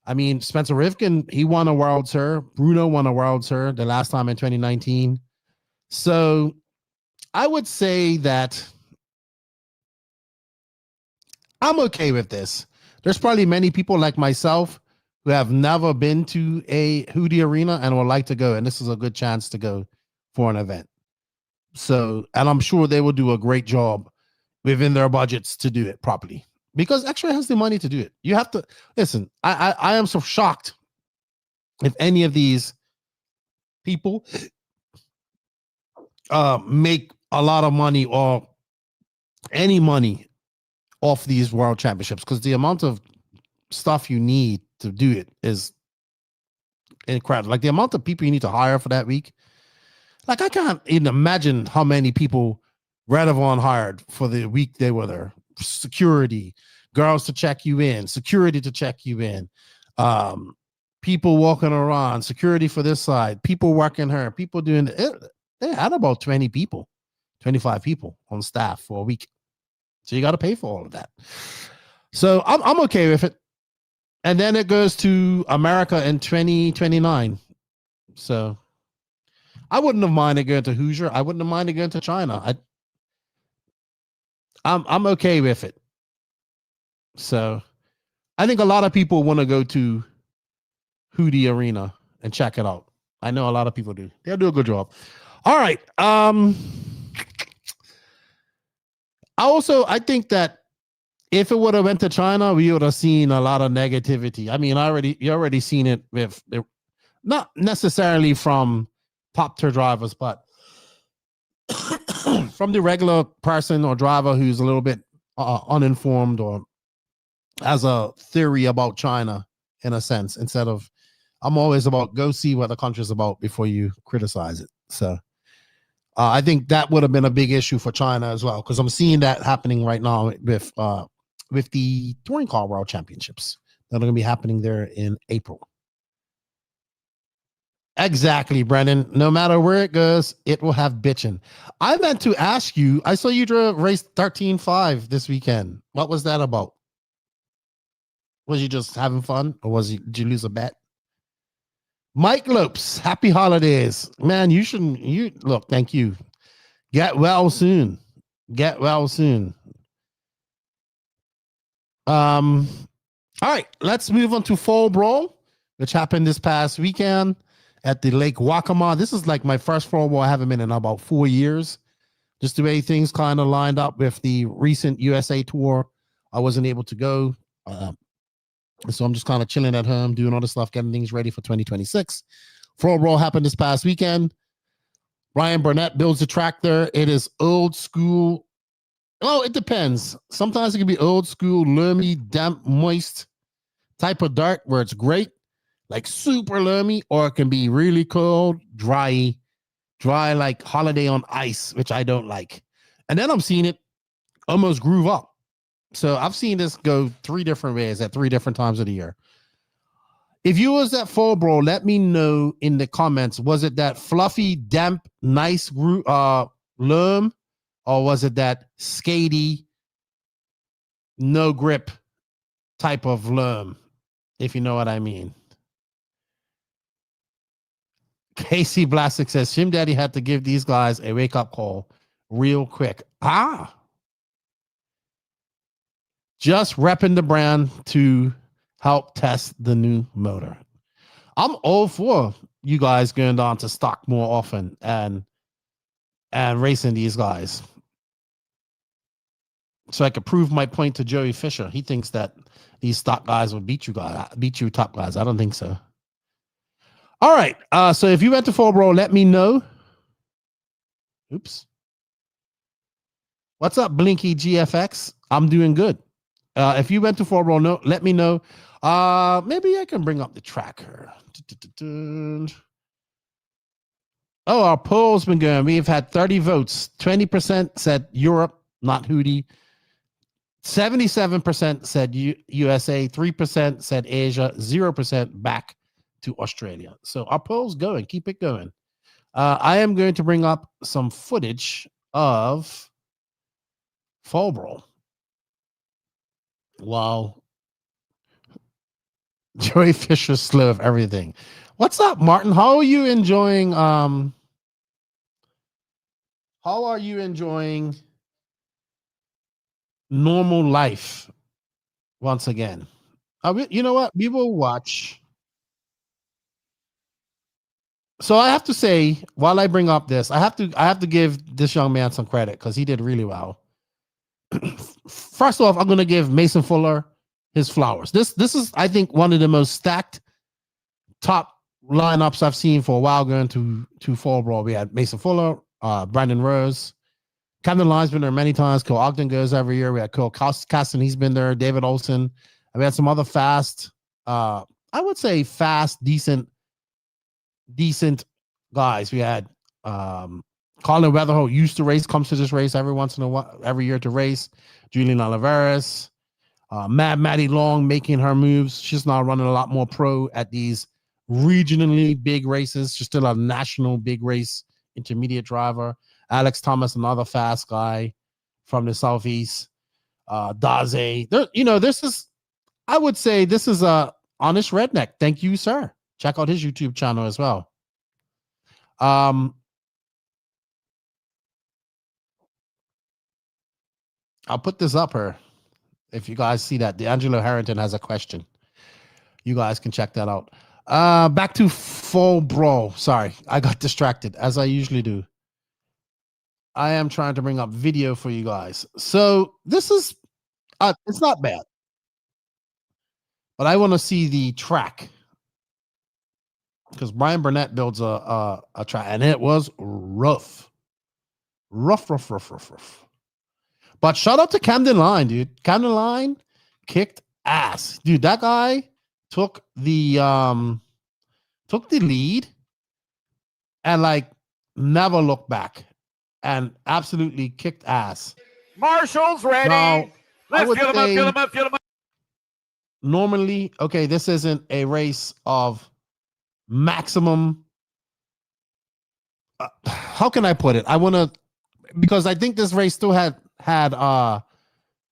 I mean, Spencer Rivkin, he won a World Tour. Bruno won a World Tour the last time in 2019. So I would say that I'm okay with this. There's probably many people like myself who have never been to a Hootie arena and would like to go, and this is a good chance to go for an event. So, and I'm sure they will do a great job within their budgets to do it properly, because X-Ray has the money to do it. You have to listen. I am so shocked if any of these people make a lot of money or any money off these world championships, because the amount of stuff you need to do it is incredible. Like the amount of people you need to hire for that week. Like I can't even imagine how many people Redavon hired for the week they were there. Security, girls to check you in, security to check you in, people walking around, security for this side, people working her, people doing it. They had about 20 people, 25 people on staff for a week. So you got to pay for all of that. So I'm okay with it. And then it goes to America in 2029. So I wouldn't have minded going to Hoosier. I wouldn't have minded going to China. I'm okay with it. So I think a lot of people want to go to Hootie Arena and check it out. I know a lot of people do. They'll do a good job. All right. I think that if it would have went to China, we would have seen a lot of negativity. I mean, you already seen it with, not necessarily from top tier drivers, but from the regular person or driver who's a little bit uninformed or has a theory about China in a sense, instead of, I'm always about go see what the country's about before you criticize it. So I think that would have been a big issue for China as well, because I'm seeing that happening right now with the Touring Car World Championships that are going to be happening there in April. Exactly, Brendan. No matter where it goes, it will have bitching. I meant to ask you, I saw you drove race 13.5 this weekend. What was that about? Was you just having fun, or did you lose a bet? Mike Lopes, happy holidays. Man, look, thank you. Get well soon. Get well soon. All right, let's move on to Fall Brawl, which happened this past weekend at the Lake Waccamaw. This is like my first Fall Brawl I haven't been in about 4 years. Just the way things kind of lined up with the recent USA tour, I wasn't able to go. So I'm just kind of chilling at home, doing all the stuff, getting things ready for 2026. Fall Brawl happened this past weekend. Ryan Burnett builds the track there. It is old school. Oh, it depends. Sometimes it can be old school, loamy, damp, moist type of dirt where it's great, like super loamy, or it can be really cold, dry like holiday on ice, which I don't like. And then I'm seeing it almost groove up. So I've seen this go 3 different ways at 3 different times of the year. If you was at Fall Brawl, let me know in the comments. Was it that fluffy, damp, nice loam, or was it that skatey, no grip type of loam, if you know what I mean? Casey Blastic says Shim Daddy had to give these guys a wake-up call real quick. Just repping the brand to help test the new motor. I'm all for you guys going down to stock more often and racing these guys. So I could prove my point to Joey Fisher. He thinks that these stock guys will beat you top guys. I don't think so. All right. So if you went to Fall Brawl, let me know. Oops. What's up, Blinky GFX? I'm doing good. If you went to Fall Brawl, let me know. Maybe I can bring up the tracker. Oh, our poll's been going. We've had 30 votes. 20% said Europe, not Hootie. 77% said USA. 3% said Asia. 0% back to Australia. So our poll's going. Keep it going. I am going to bring up some footage of Fall Brawl. Wow. Joey Fisher's slow of everything. What's up, Martin? How are you enjoying normal life once again? You know what? We will watch. So I have to say, while I bring up this, I have to give this young man some credit because he did really well. First off, I'm going to give Mason Fuller his flowers. This is, I think, one of the most stacked top lineups I've seen for a while going to Fall Brawl. We had Mason Fuller, Brandon Rose, Camden Lyon's been there many times. Cole Ogden goes every year. We had Cole Caston, he's been there. David Olson. And we had some other fast, I would say fast, decent guys. We had Colin Weatherholt used to race, comes to this race every once in a while, every year to race. Julian Oliveras, Maddie Long making her moves. She's now running a lot more pro at these regionally big races. She's still a national big race intermediate driver. Alex Thomas, another fast guy from the Southeast. Daze. This is, I would say this is a honest redneck. Thank you, sir. Check out his YouTube channel as well. I'll put this up here. If you guys see that, D'Angelo Harrington has a question. You guys can check that out. Back to Fall Brawl. Sorry, I got distracted as I usually do. I am trying to bring up video for you guys. So this is, it's not bad, but I want to see the track because Brian Burnett builds a track, and it was rough. But shout out to Camden Line, dude. Camden Line kicked ass, dude. That guy took the lead and like never looked back and absolutely kicked ass. Marshall's ready. Now, Let's fill him up. Normally, okay, this isn't a race of maximum. How can I put it? Because I think this race still had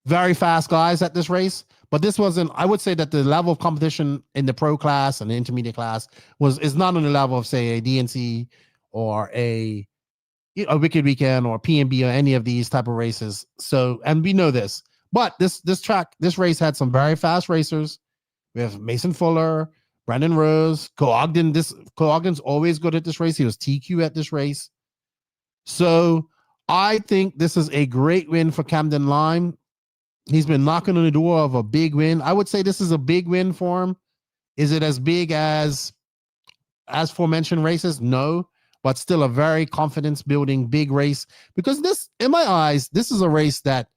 very fast guys at this race, but this wasn't. I would say that the level of competition in the pro class and the intermediate class is not on the level of, say, a DNC or a Wicked Weekend or PNB or any of these type of races. So, and we know this, but this race had some very fast racers. We have Mason Fuller, Brandon Rose, Cole Ogden. Cole Ogden's always good at this race. He was TQ at this race. So I think this is a great win for Camden Line. He's been knocking on the door of a big win. I would say this is a big win for him. Is it as big as aforementioned races? No, but still a very confidence building big race, because this, in my eyes, this is a race that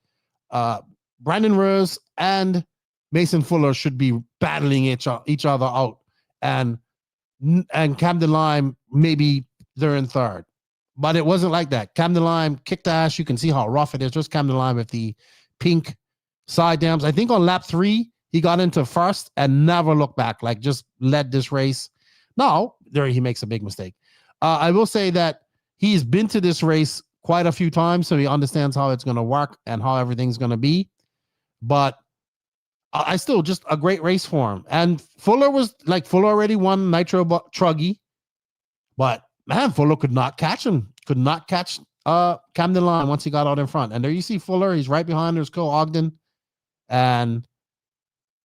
Brandon Rose and Mason Fuller should be battling each other out, and Camden Line, maybe they're in third. But it wasn't like that. Camden Line kicked ass. You can see how rough it is. Just Camden Line with the pink side dams. I think on lap 3, he got into first and never looked back, like just led this race. Now, there he makes a big mistake. I will say that he's been to this race quite a few times, so he understands how it's going to work and how everything's going to be. But I still just a great race for him. And Fuller already won Nitro Truggy, but man, Fuller could not catch him. Could not catch Camden Line once he got out in front. And there you see Fuller. He's right behind. There's Cole Ogden. And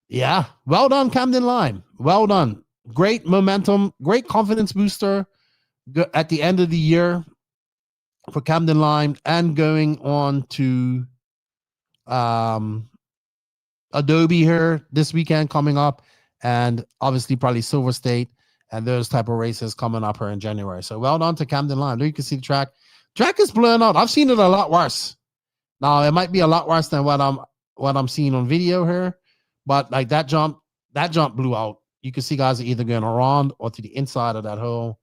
yeah, well done, Camden Line. Well done. Great momentum. Great confidence booster at the end of the year for Camden Line, and going on to Adobe here this weekend coming up, and obviously probably Silver State and those type of races coming up here in January. So well done to Camden Line. There you can see the track. Track is blowing out. I've seen it a lot worse. Now it might be a lot worse than what I'm seeing on video here, but like that jump blew out. You can see guys are either going around or to the inside of that hole.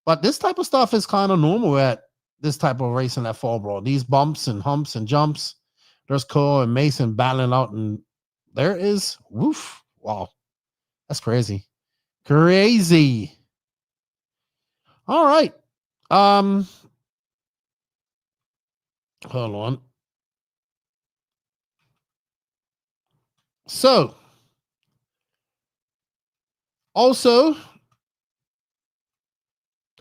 But this type of stuff is kind of normal at this type of racing at Fall Brawl. These bumps and humps and jumps. There's Cole and Mason battling out, and there is woof. Wow. That's crazy. Crazy. All right. Hold on. So also,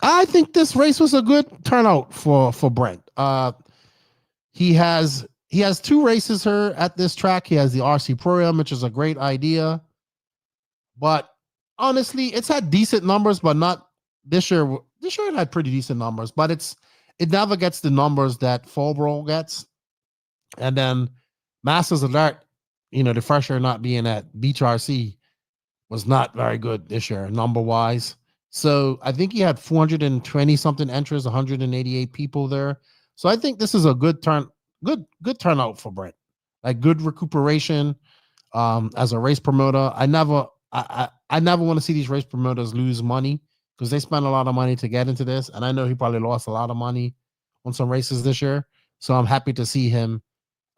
I think this race was a good turnout for Brent. He has 2 races here at this track. He has the RC Pro-Am, which is a great idea. But honestly, it's had decent numbers, but not this year. This year it had pretty decent numbers, but it never gets the numbers that Fall Brawl gets. And then Masters Alert, the first year not being at Beach RC was not very good this year, number-wise. So I think he had 420 something entries, 188 people there. So I think this is a good turnout for Brent. Like good recuperation as a race promoter. I never want to see these race promoters lose money, because they spend a lot of money to get into this. And I know he probably lost a lot of money on some races this year. So I'm happy to see him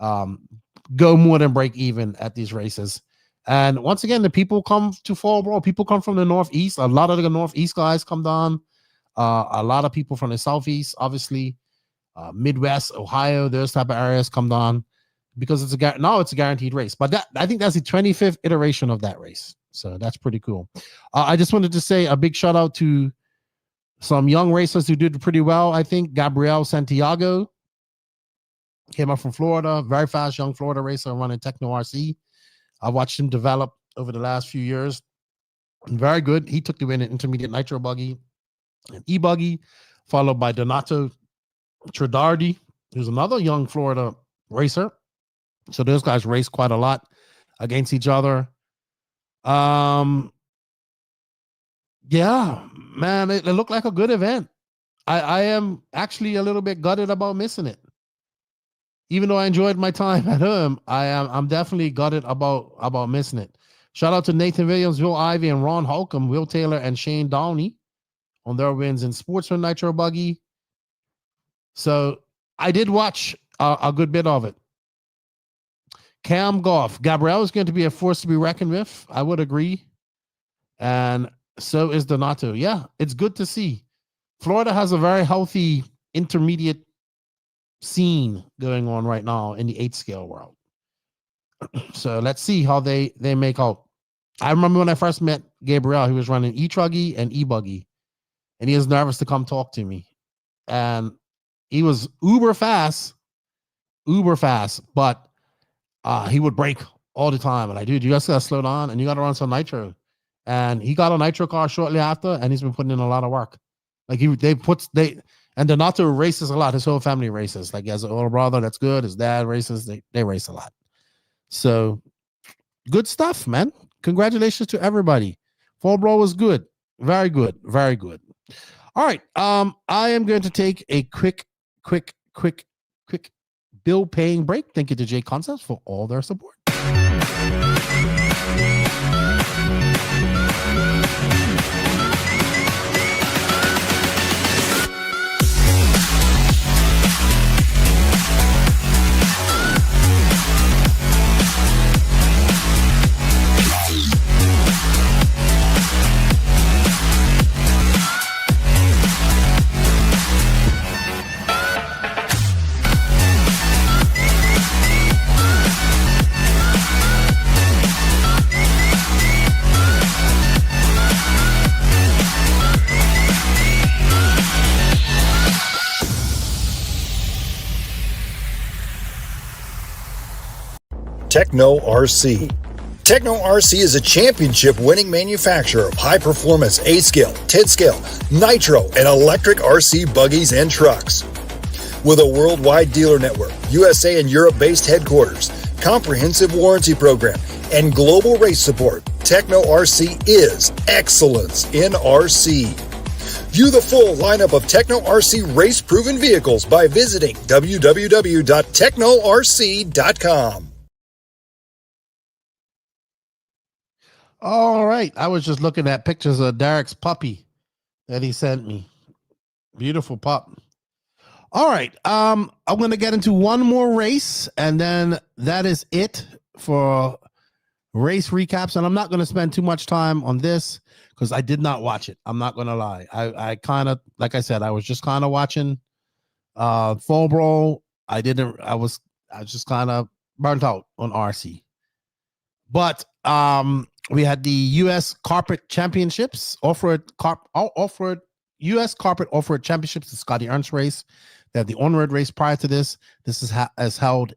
go more than break even at these races. And once again, the people come to Fall Brawl. People come from the Northeast. A lot of the Northeast guys come down. A lot of people from the Southeast, obviously, Midwest, Ohio, those type of areas come down, because it's a guaranteed race. But I think that's the 25th iteration of that race. So that's pretty cool. I just wanted to say a big shout out to some young racers who did pretty well. I think Gabriel Santiago came up from Florida, very fast young Florida racer running Techno RC. I watched him develop over the last few years. Very good. He took the win in intermediate Nitro Buggy and E-Buggy, followed by Donato Tridardi, who's another young Florida racer. So those guys race quite a lot against each other. Yeah, man, it looked like a good event. I am actually a little bit gutted about missing it. Even though I enjoyed my time at home, I'm definitely gutted about missing it. Shout out to Nathan Williams, Will Ivey, and Ron Holcomb, Will Taylor, and Shane Downey on their wins in Sportsman Nitro Buggy. So I did watch a good bit of it. Cam Goff, Gabrielle is going to be a force to be reckoned with. I would agree. And so is Donato. Yeah, it's good to see. Florida has a very healthy intermediate scene going on right now in the 8 scale world. So let's see how they make out. I remember when I first met Gabriel, he was running E-Truggy and E-Buggy, and he was nervous to come talk to me. And he was uber fast, but he would break all the time. And I, dude, you just gotta slow down and you gotta run some nitro. And he got a nitro car shortly after, and he's been putting in a lot of work. Like and Donato races a lot. His whole family races. Like he has an older brother that's good. His dad races. They race a lot. So good stuff, man. Congratulations to everybody. Fall Brawl was good. Very good. Very good. All right. I am going to take a quick bill paying break. Thank you to J Concepts for all their support. Techno RC. Techno RC is a championship-winning manufacturer of high-performance A-scale, 10-scale, Nitro, and electric RC buggies and trucks. With a worldwide dealer network, USA and Europe-based headquarters, comprehensive warranty program, and global race support, Techno RC is excellence in RC. View the full lineup of Techno RC race-proven vehicles by visiting www.technorc.com. All right. I was just looking at pictures of Derek's puppy that he sent me. Beautiful pup. All right. I'm going to get into one more race, and then that is it for race recaps. And I'm not going to spend too much time on this because I did not watch it. I'm not going to lie. I kind of, like I said, I was just kind of watching Fall Brawl. I was just kind of burnt out on RC. But we had the U.S. Carpet Championships, off-road U.S. Carpet Off-Road Championships, the Scotty Ernst race. They had the on-road race prior to this. This is held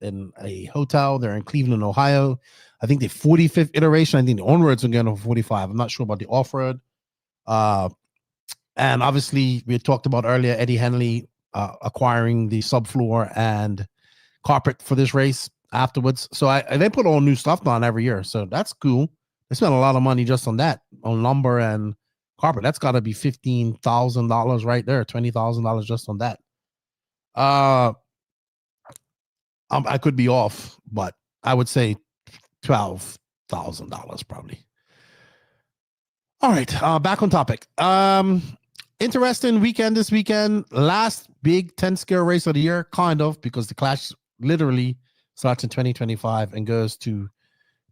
in a hotel. They're in Cleveland, Ohio. I think the 45th iteration. I think the on-roads are going to 45. I'm not sure about the off-road. And obviously, we had talked about earlier Eddie Henley acquiring the subfloor and carpet for this race afterwards. So they put all new stuff on every year. So that's cool. They spent a lot of money just on that, on lumber and carpet. That's got to be $15,000 right there, $20,000 just on that. I could be off, but I would say $12,000 probably. All right, back on topic. Interesting weekend this weekend. Last big 10-scale race of the year, kind of, because the Clash literally starts in 2025 and goes to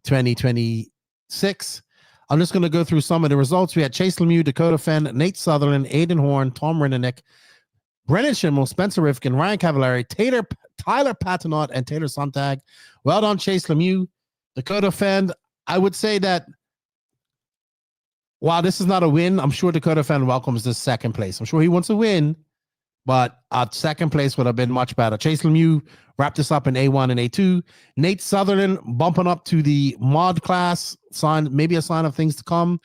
2026. I'm just going to go through some of the results. We had Chase Lemieux, Dakota Fenn, Nate Sutherland, Aiden Horn, Tom Rinnick, Brennan Schimmel, Spencer Rifkin, Ryan Cavallari, Tyler Patinot, and Taylor Sontag. Well done, Chase Lemieux. Dakota Fenn, I would say that while this is not a win, I'm sure Dakota Fenn welcomes this second place. I'm sure he wants to win, but second place would have been much better. Chase Lemieux wrapped this up in A1 and A2. Nate Sutherland bumping up to the mod class, maybe a sign of things to come.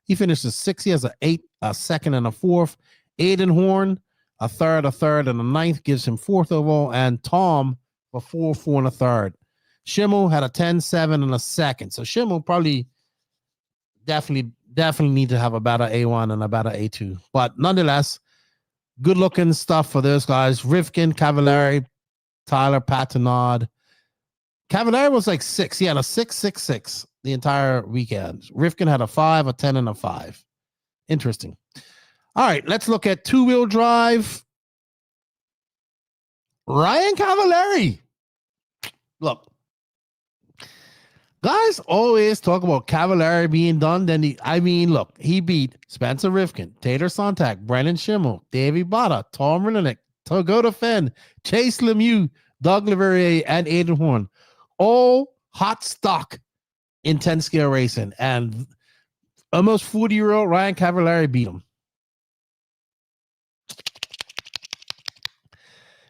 He finishes 6th. He has an 8, a 2nd, and a 4th. Aiden Horn, a 3rd, and a 9th, gives him 4th overall. And Tom, a 4, 4, and a 3rd. Schimmel had a 10, 7, and a 2nd. So Schimmel probably definitely need to have a better A1 and a better A2. But nonetheless, good looking stuff for those guys. Rifkin, Cavallari, Tyler Patinod. Cavallari was like 6. He had a 6, 6, 6 the entire weekend. Rifkin had a 5, a 10, and a 5. Interesting. All right, let's look at two-wheel drive. Ryan Cavallari. Look, guys always talk about Cavallari being done. Look, he beat Spencer Rifkin, Taylor Sontag, Brennan Schimmel, Davey Botta, Tom Rinnick, Dakota Fenn, Chase Lemieux, Doug Leverrier, and Aiden Horn. All hot stock in 10-scale racing. And almost 40-year-old Ryan Cavallari beat him.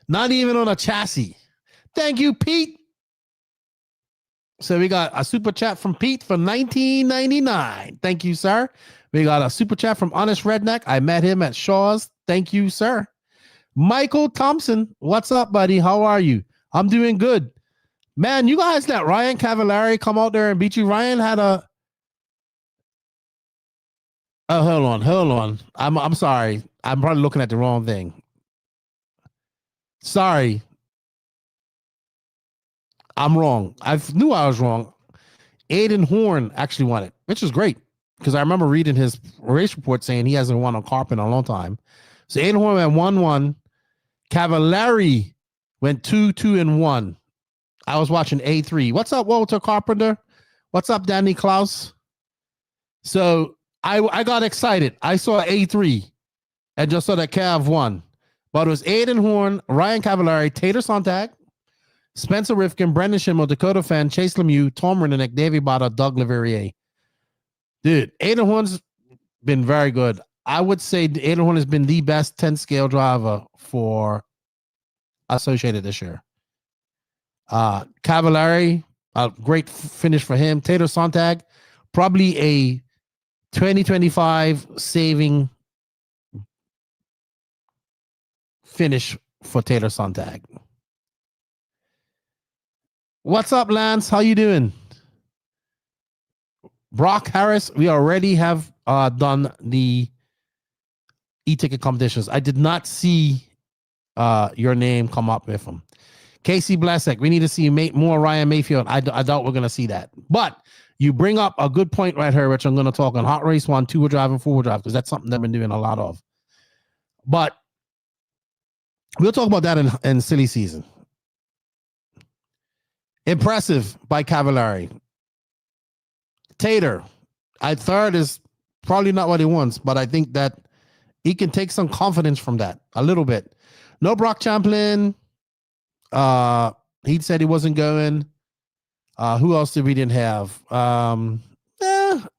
Not even on a chassis. Thank you, Pete. So we got a super chat from Pete from 1999. Thank you, sir. We got a super chat from Honest Redneck. I met him at Shaw's. Thank you, sir. Michael Thompson. What's up, buddy? How are you? I'm doing good. Man, you guys let Ryan Cavallari come out there and beat you. Ryan had a... Oh, hold on. I'm sorry. I'm probably looking at the wrong thing. Sorry. I'm wrong. I knew I was wrong. Aiden Horn actually won it, which is great because I remember reading his race report saying he hasn't won on carpet in a long time. So Aiden Horn went 1-1. Cavallari went 2-2-1. I was watching A3. What's up, Walter Carpenter? What's up, Danny Klaus? So I got excited. I saw A3 and just saw that Cav won. But it was Aiden Horn, Ryan Cavallari, Taylor Sontag, Spencer Rifkin, Brendan Schimmel, Dakota Fenn, Chase Lemieux, Tom Rinnick, Davey Botta, Doug Leverrier. Dude, Aiden Horn's been very good. I would say Aiden Horn has been the best 10-scale driver for Associated this year. Cavallari, A great finish for him. Taylor Sontag, probably a 2025 saving finish for Taylor Sontag. What's up, Lance? How you doing? Brock Harris, we already have done the e-ticket competitions. I did not see your name come up with them. Casey Blasek, we need to see more Ryan Mayfield. I doubt we're going to see that. But you bring up a good point right here, which I'm going to talk on Hot Race 1, 2-wheel drive, and 4-wheel drive, because that's something that I've been doing a lot of. But we'll talk about that in silly season. Impressive by Cavallari. Tater, third is probably not what he wants, but I think that he can take some confidence from that a little bit. No Brock Champlin. He said he wasn't going. Who else did we didn't have?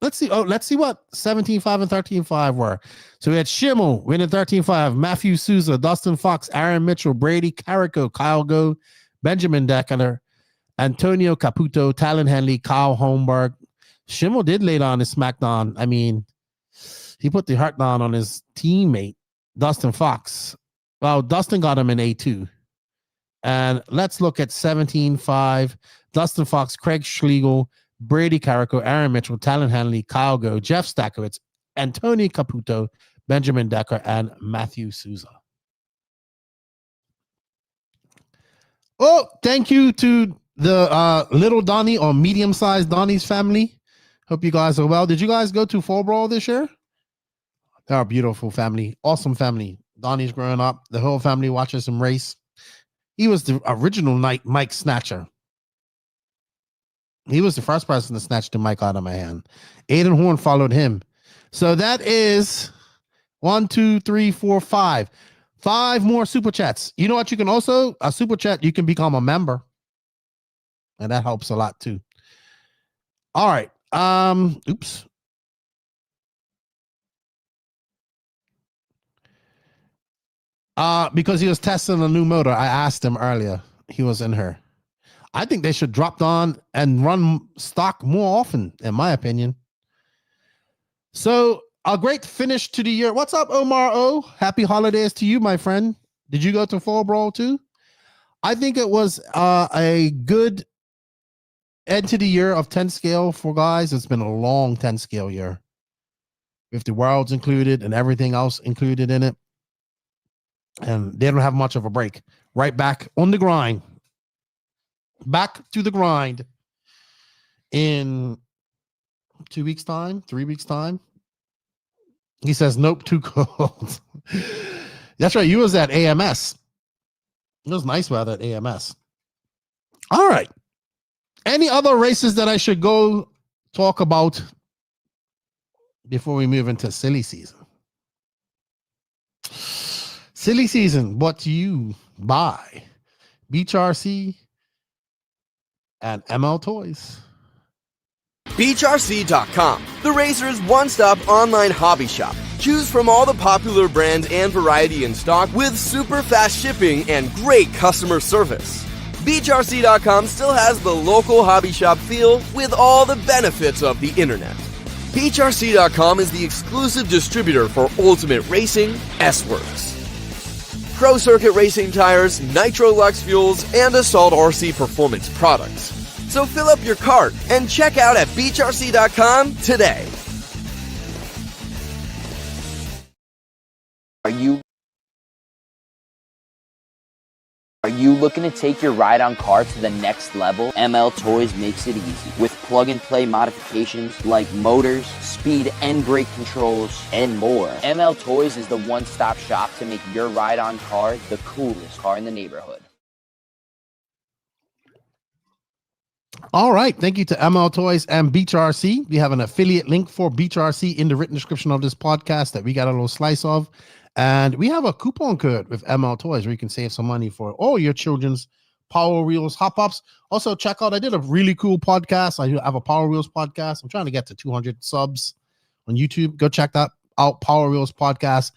Let's see. Oh, let's see what 17.5 and 13.5 were. So we had Schimmel winning 13.5, Matthew Souza, Dustin Fox, Aaron Mitchell, Brady Carrico, Kyle Go, Benjamin Deckler, Antonio Caputo, Talon Henley, Kyle Holmberg. Schimmel did lay down his smackdown. I mean, he put the heart down on his teammate, Dustin Fox. Well, Dustin got him in A2. And let's look at 17.5. Dustin Fox, Craig Schlegel, Brady Carrico, Aaron Mitchell, Talon Hanley, Kyle Go, Jeff Stakowitz, Antonio Caputo, Benjamin Decker, and Matthew Souza. Oh, thank you to the little Donnie or medium-sized Donnie's family. Hope you guys are well. Did you guys go to Fall Brawl this year? They're a beautiful family. Awesome family. Donnie's growing up. The whole family watches him race. He was the original Mike Snatcher. He was the first person to snatch the mic out of my hand. Aiden Horn followed him. So that is 1, 2, 3, 4, 5. 5 more super chats. You know what? You can also, a super chat, you can become a member. And that helps a lot too. All right. Oops. Because he was testing a new motor. I asked him earlier. He was in her. I think they should drop down and run stock more often, in my opinion. So a great finish to the year. What's up, Omar O? Happy holidays to you, my friend. Did you go to Fall Brawl too? I think it was a good end to the year of 10 scale for guys. It's been a long 10 scale year with the worlds included and everything else included in it. And they don't have much of a break. Right back on the grind. Back to the grind in 2 weeks' time, 3 weeks' time. He says, nope, too cold. That's right. You was at AMS. It was nice weather at AMS. All right. Any other races that I should go talk about before we move into silly season? Silly season brought to you by Beach RC and ML Toys. BeachRC.com, the racer's one-stop online hobby shop. Choose from all the popular brands and variety in stock with super fast shipping and great customer service. BeachRC.com still has the local hobby shop feel with all the benefits of the internet. BeachRC.com is the exclusive distributor for Ultimate Racing, S-Works, Pro Circuit Racing tires, Nitro Lux fuels, and Assault RC performance products. So fill up your cart and check out at BeachRC.com today. Are you looking to take your ride-on car to the next level? ML Toys makes it easy with plug-and-play modifications like motors, speed and brake controls, and more. ML Toys is the one-stop shop to make your ride-on car the coolest car in the neighborhood. All right. Thank you to ML Toys and Beach RC. We have an affiliate link for Beach RC in the written description of this podcast that we got a little slice of. And we have a coupon code with ML Toys where you can save some money for all your children's Power Wheels hop-ups. Also, check out, I did a really cool podcast. I have a Power Wheels podcast. I'm trying to get to 200 subs on YouTube. Go check that out, Power Wheels podcast.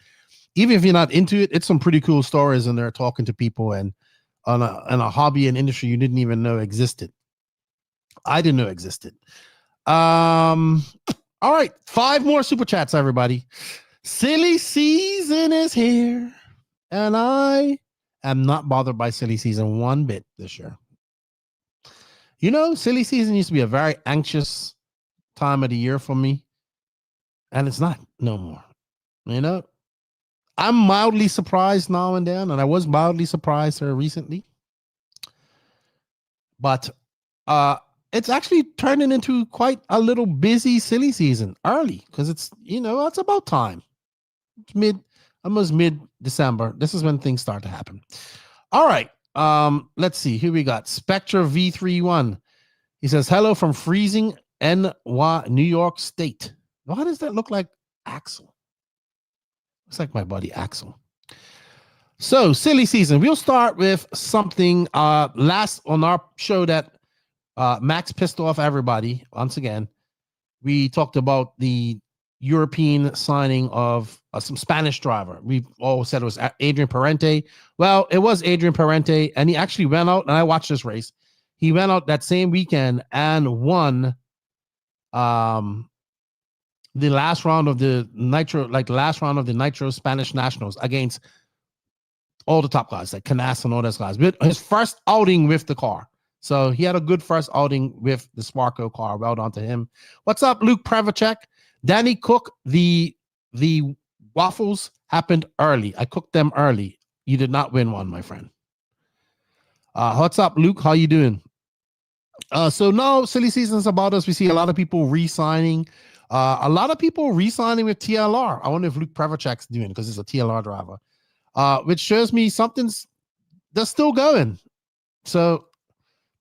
Even if you're not into it, it's some pretty cool stories in there talking to people and on a hobby and industry you didn't even know existed. I didn't know existed. All right, 5 more super chats, everybody. Silly season is here, and I am not bothered by silly season one bit this year. You know, silly season used to be a very anxious time of the year for me, and it's not no more. You know, I'm mildly surprised now and then, and I was mildly surprised recently. But it's actually turning into quite a little busy silly season early because it's, you know, it's about time. It's almost mid-December. This is when things start to happen. All right. Let's see. Here we got Spectra V31. He says, hello from freezing NY, New York State. Why does that look like Axel? Looks like my buddy Axel. So, silly season. We'll start with something last on our show that Max pissed off everybody. Once again, we talked about the European signing of some Spanish driver. We all said it was Adrian Parente. Well, it was Adrian Parente, and he actually went out, and I watched this race. He went out that same weekend and won the last round of the Nitro Spanish Nationals against all the top guys, like Canas and all those guys. But his first outing with the car. So he had a good first outing with the Sparko car. Well done to him. What's up, Luke Prevacek? Danny Cook, the waffles happened early. I cooked them early. You did not win one, my friend. What's up, Luke? How you doing? So no, silly season's about us. We see a lot of people re-signing. A lot of people re-signing with TLR. I wonder if Luke Prevacek's doing it because it's a TLR driver. Which shows me they're still going. So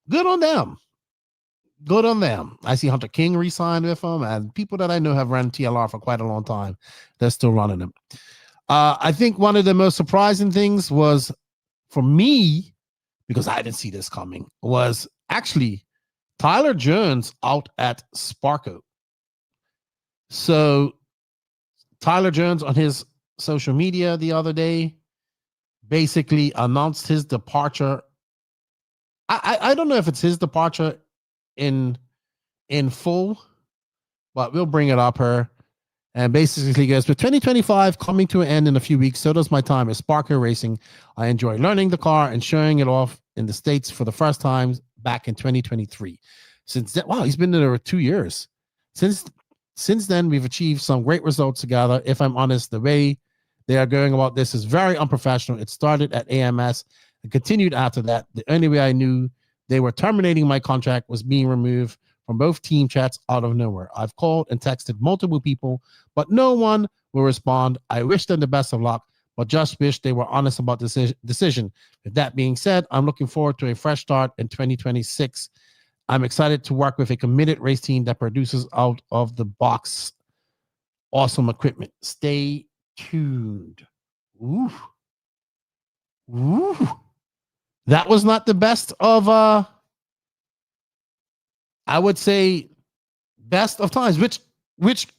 good on them. Good on them. I see Hunter King re-signed with them, and people that I know have run TLR for quite a long time. They're still running them. I think one of the most surprising things was, for me, because I didn't see this coming, was actually Tyler Jones out at Sparko. So Tyler Jones on his social media the other day basically announced his departure. I don't know if it's his departure in full, but we'll bring it up here. And basically goes, with 2025 coming to an end in a few weeks, so does my time at Sparko Racing. I enjoy learning the car and showing it off in the States for the first time back in 2023. Since then, wow, he's been there for 2 years. Since then, we've achieved some great results together. If I'm honest, the way they are going about this is very unprofessional. It started at AMS and continued after that. The only way I knew they were terminating my contract was being removed from both team chats out of nowhere. I've called and texted multiple people, but no one will respond. I wish them the best of luck, but just wish they were honest about this decision. With that being said, I'm looking forward to a fresh start in 2026. I'm excited to work with a committed race team that produces out of the box awesome equipment. Stay tuned. Ooh. That was not the best of I would say best of times, which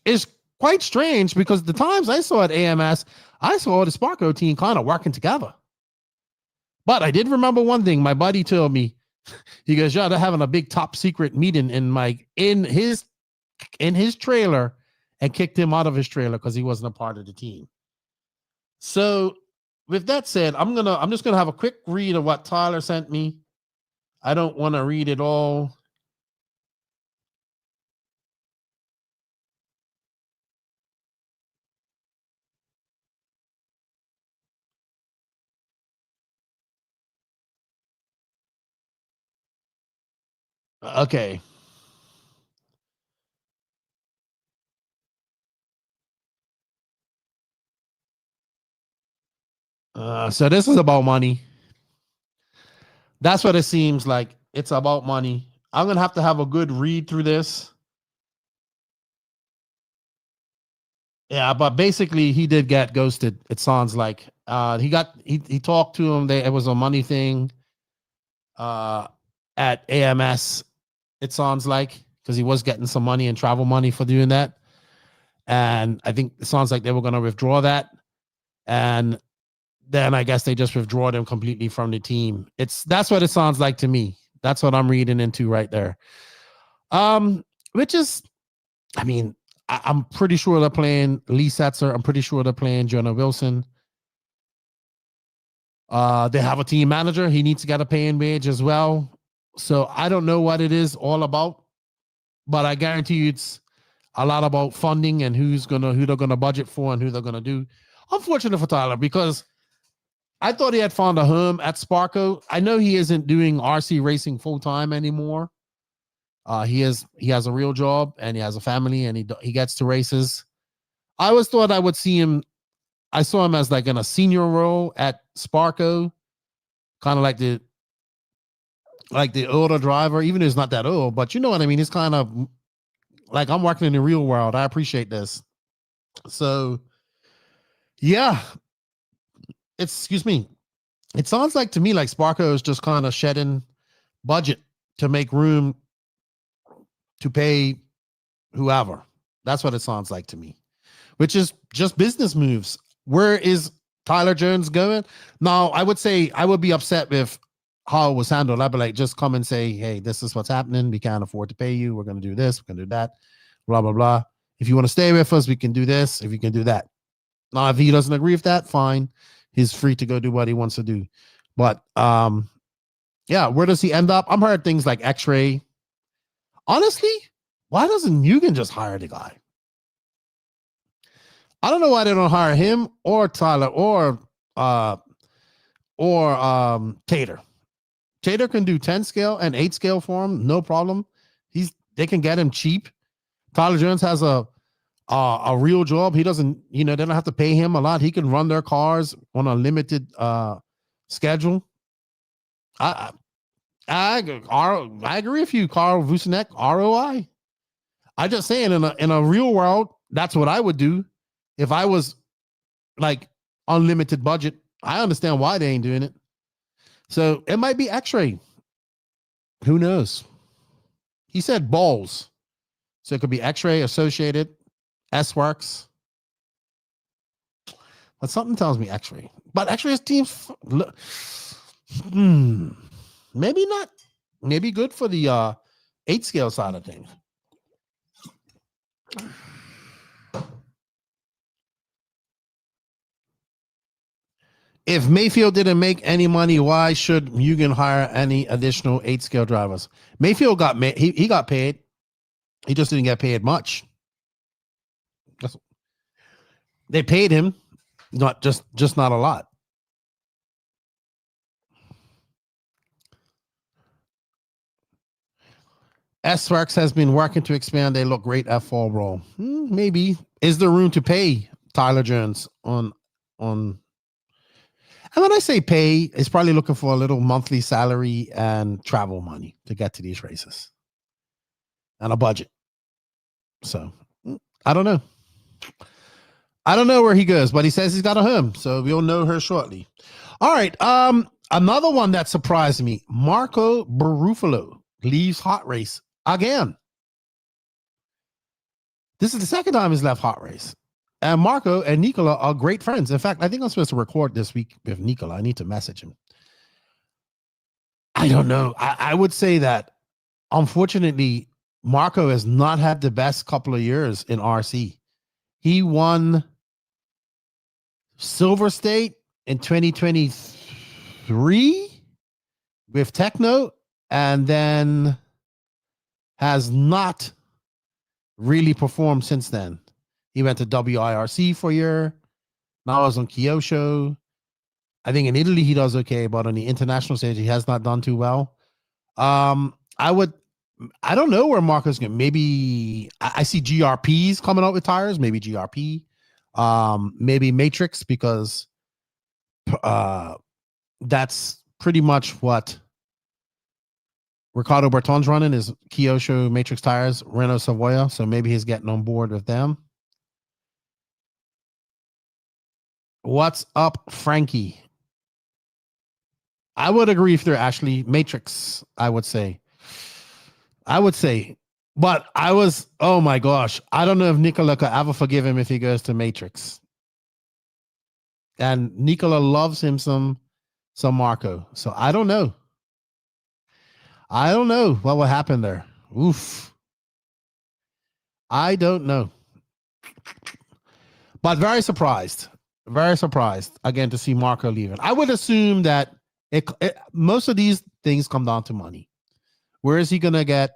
is quite strange because the times I saw at AMS, I saw the Sparko team kind of working together. But I did remember one thing. My buddy told me, he goes, "Yeah, they're having a big top secret meeting in his trailer," and kicked him out of his trailer because he wasn't a part of the team. So with that said, I'm just gonna have a quick read of what Tyler sent me. I don't want to read it all. Okay. So this is about money. That's what it seems like. It's about money. I'm going to have a good read through this. Yeah, but basically he did get ghosted. It sounds like he talked to him. It was a money thing at AMS. It sounds like, because he was getting some money and travel money for doing that. And I think it sounds like they were going to withdraw that. And then I guess they just withdraw them completely from the team. That's what it sounds like to me. That's what I'm reading into right there. Which is, I mean, I'm pretty sure they're playing Lee Setzer. I'm pretty sure they're playing Jonah Wilson. They have a team manager. He needs to get a paying wage as well. So I don't know what it is all about, but I guarantee you it's a lot about funding and who they're gonna budget for and who they're gonna do. Unfortunate for Tyler because I thought he had found a home at Sparko. I know he isn't doing RC racing full time anymore. He has a real job and he has a family and he gets to races. I always thought I would see him. I saw him as like in a senior role at Sparko, kind of like the older driver, even though he's not that old, but you know what I mean? He's kind of like, I'm working in the real world. I appreciate this. So yeah, excuse me. It sounds like to me like Sparko is just kind of shedding budget to make room to pay whoever. That's what it sounds like to me, which is just business moves. Where is Tyler Jones going? Now, I would say I would be upset with how it was handled. I'd be like, just come and say, hey, this is what's happening. We can't afford to pay you. We're going to do this. We're going to do that. Blah, blah, blah. If you want to stay with us, we can do this. If you can do that. Now, if he doesn't agree with that, fine. He's free to go do what he wants to do. But, yeah, where does he end up? I'm heard things like X-Ray. Honestly, why doesn't Mugen just hire the guy? I don't know why they don't hire him or Tyler or Tater. Tater can do 10 scale and 8 scale for him, no problem. They can get him cheap. Tyler Jones has a real job. He doesn't, they don't have to pay him a lot. He can run their cars on a limited schedule. I agree with you, Carl Vucenek, ROI. I just saying in a real world, that's what I would do if I was like unlimited budget. I understand why they ain't doing it. So it might be X-Ray. Who knows? He said balls. So it could be X-Ray, Associated, S-Works. But something tells me X-Ray. But X-Ray's team's maybe not. Maybe good for the 8 scale side of things. If Mayfield didn't make any money, why should Mugen hire any additional 8 scale drivers? Mayfield got he got paid. He just didn't get paid much. They paid him, not just not a lot. S-Works has been working to expand. They look great at Fall Brawl. Maybe. Is there room to pay Tyler Jones on? And when I say pay, it's probably looking for a little monthly salary and travel money to get to these races. And a budget. So, I don't know. I don't know where he goes, but he says he's got a home. So, we'll know her shortly. All right. Another one that surprised me. Marco Barufalo leaves Hot Race again. This is the second time he's left Hot Race. And Marco and Nicola are great friends. In fact, I think I'm supposed to record this week with Nicola. I need to message him. I don't know. I would say that, unfortunately, Marco has not had the best couple of years in RC. He won Silver State in 2023 with Techno and then has not really performed since then. He went to WIRC for a year. Now I was on Kyosho. I think in Italy he does okay, but on the international stage he has not done too well. I don't know where Marco's going. Maybe I see GRPs coming out with tires. Maybe GRP. Maybe Matrix, because that's pretty much what Ricardo Berton's running is Kyosho Matrix tires, Renault Savoia. So maybe he's getting on board with them. What's up, Frankie? I would agree if they're actually Matrix, I would say. But oh my gosh. I don't know if Nicola could ever forgive him if he goes to Matrix. And Nicola loves him some Marco. So I don't know. I don't know what will happen there. Oof. I don't know. But very surprised again to see Marco leaving. I would assume that most of these things come down to money. Where is he going to get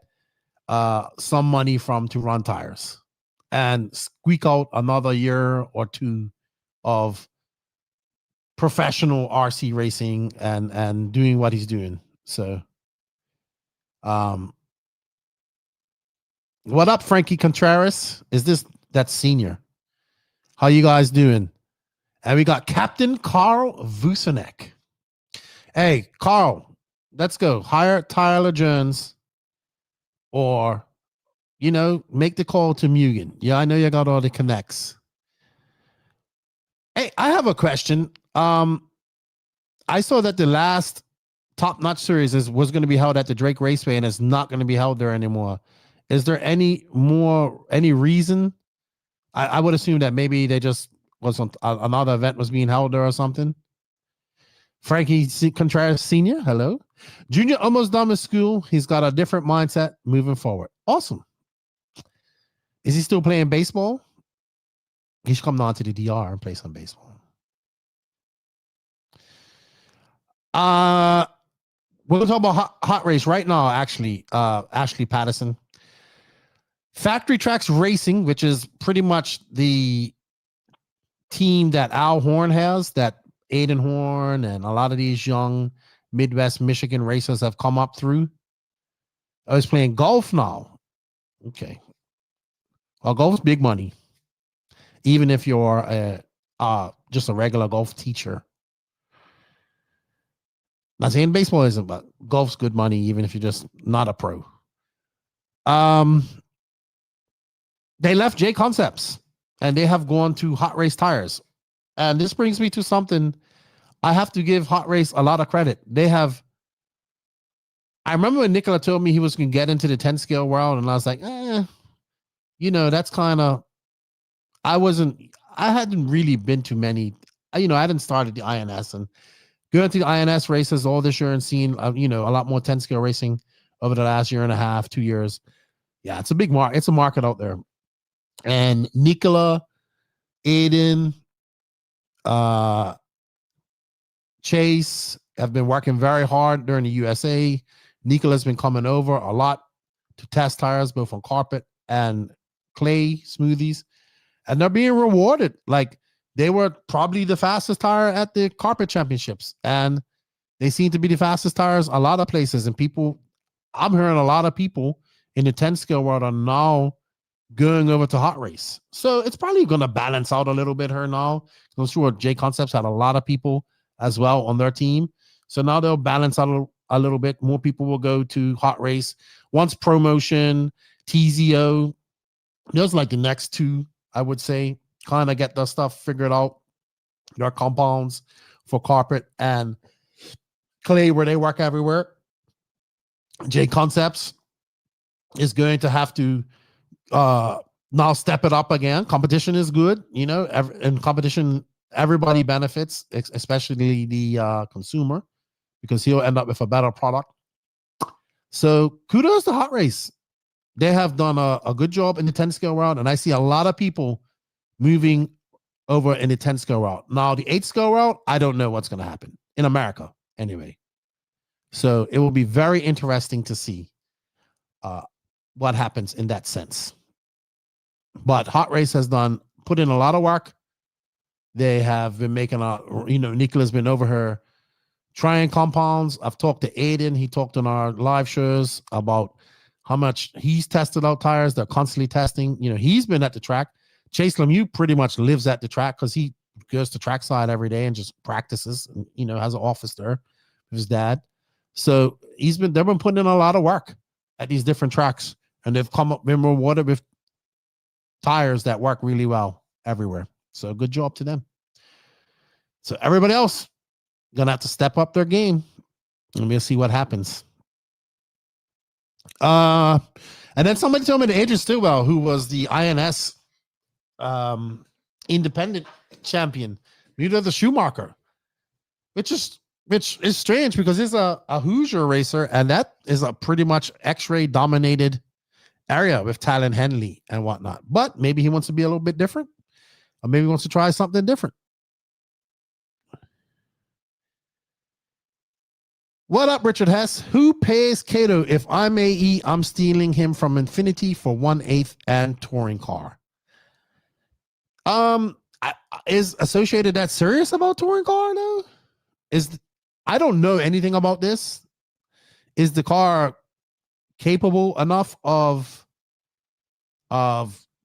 some money from to run tires and squeak out another year or two of professional RC racing and doing what he's doing? So, what up, Frankie Contreras? Is this that senior? How you guys doing? And we got Captain Carl Vusenek. Hey, Carl, let's go. Hire Tyler Jones or, make the call to Mugen. Yeah, I know you got all the connects. Hey, I have a question. I saw that the last Top Notch Series was going to be held at the Drake Raceway and it's not going to be held there anymore. Is there any reason? I would assume that maybe they just another event was being held there or something. Frankie Contreras Sr., hello. Junior almost done with school. He's got a different mindset moving forward. Awesome. Is he still playing baseball? He should come down to the DR and play some baseball. We're going to talk about hot race right now, actually. Ashley Patterson. Factory Tracks Racing, which is pretty much the team that Al Horn has, that Aiden Horn and a lot of these young Midwest Michigan racers have come up through. I was playing golf now. Okay. Well, golf's big money. Even if you're just a regular golf teacher. Not saying baseball isn't, but golf's good money, even if you're just not a pro. They left J Concepts and they have gone to Hot Race Tires. And this brings me to something I have to give Hot Race a lot of credit. I remember when Nicola told me he was going to get into the 10 scale world, and I was like, that's kind of, I hadn't really been to many, I hadn't started the INS and going to the INS races all this year and seeing, a lot more 10 scale racing over the last year and a half, 2 years. Yeah, it's a big market. It's a market out there. And Nicola, Aiden, Chase have been working very hard during the USA. Nicola's been coming over a lot to test tires, both on carpet and clay smoothies. And they're being rewarded. Like, they were probably the fastest tire at the carpet championships. And they seem to be the fastest tires a lot of places. And I'm hearing a lot of people in the 10 scale world are now going over to Hot Race. So it's probably going to balance out a little bit here now. I'm sure J Concepts had a lot of people as well on their team. So now they'll balance out a little bit. More people will go to Hot Race. Once Promotion, TZO, those like the next two, I would say, kind of get their stuff figured out. Their compounds for carpet and clay where they work everywhere. J Concepts is going to have to now step it up again. Competition is good, in competition, everybody benefits, especially the consumer, because he'll end up with a better product. So kudos to Hot Race. They have done a good job in the 10 scale route, and I see a lot of people moving over in the 10 scale route. Now, the 8 scale route, I don't know what's going to happen in America anyway. So it will be very interesting to see what happens in that sense. But Hot Race has put in a lot of work. They have been making Nicola's been over her trying compounds. I've talked to Aiden. He talked on our live shows about how much he's tested out tires. They're constantly testing. He's been at the track. Chase Lemieux pretty much lives at the track because he goes to trackside every day and just practices and, has an office there with his dad. So they've been putting in a lot of work at these different tracks, and they've been rewarded with tires that work really well everywhere. So good job to them. So everybody else gonna have to step up their game, and we'll see what happens. And then somebody told me the Adrian Stillwell, who was the INS independent champion, neither the Schumacher, which is strange because he's a Hoosier racer, and that is a pretty much X-ray dominated area with Talon Henley and whatnot. But maybe he wants to be a little bit different, or maybe he wants to try something different. What up, Richard Hess? Who pays Kato? If I'm AE, I'm stealing him from Infinity for 1/8 and touring car. Is Associated that serious about touring car though? I don't know anything about this. Is the car capable enough of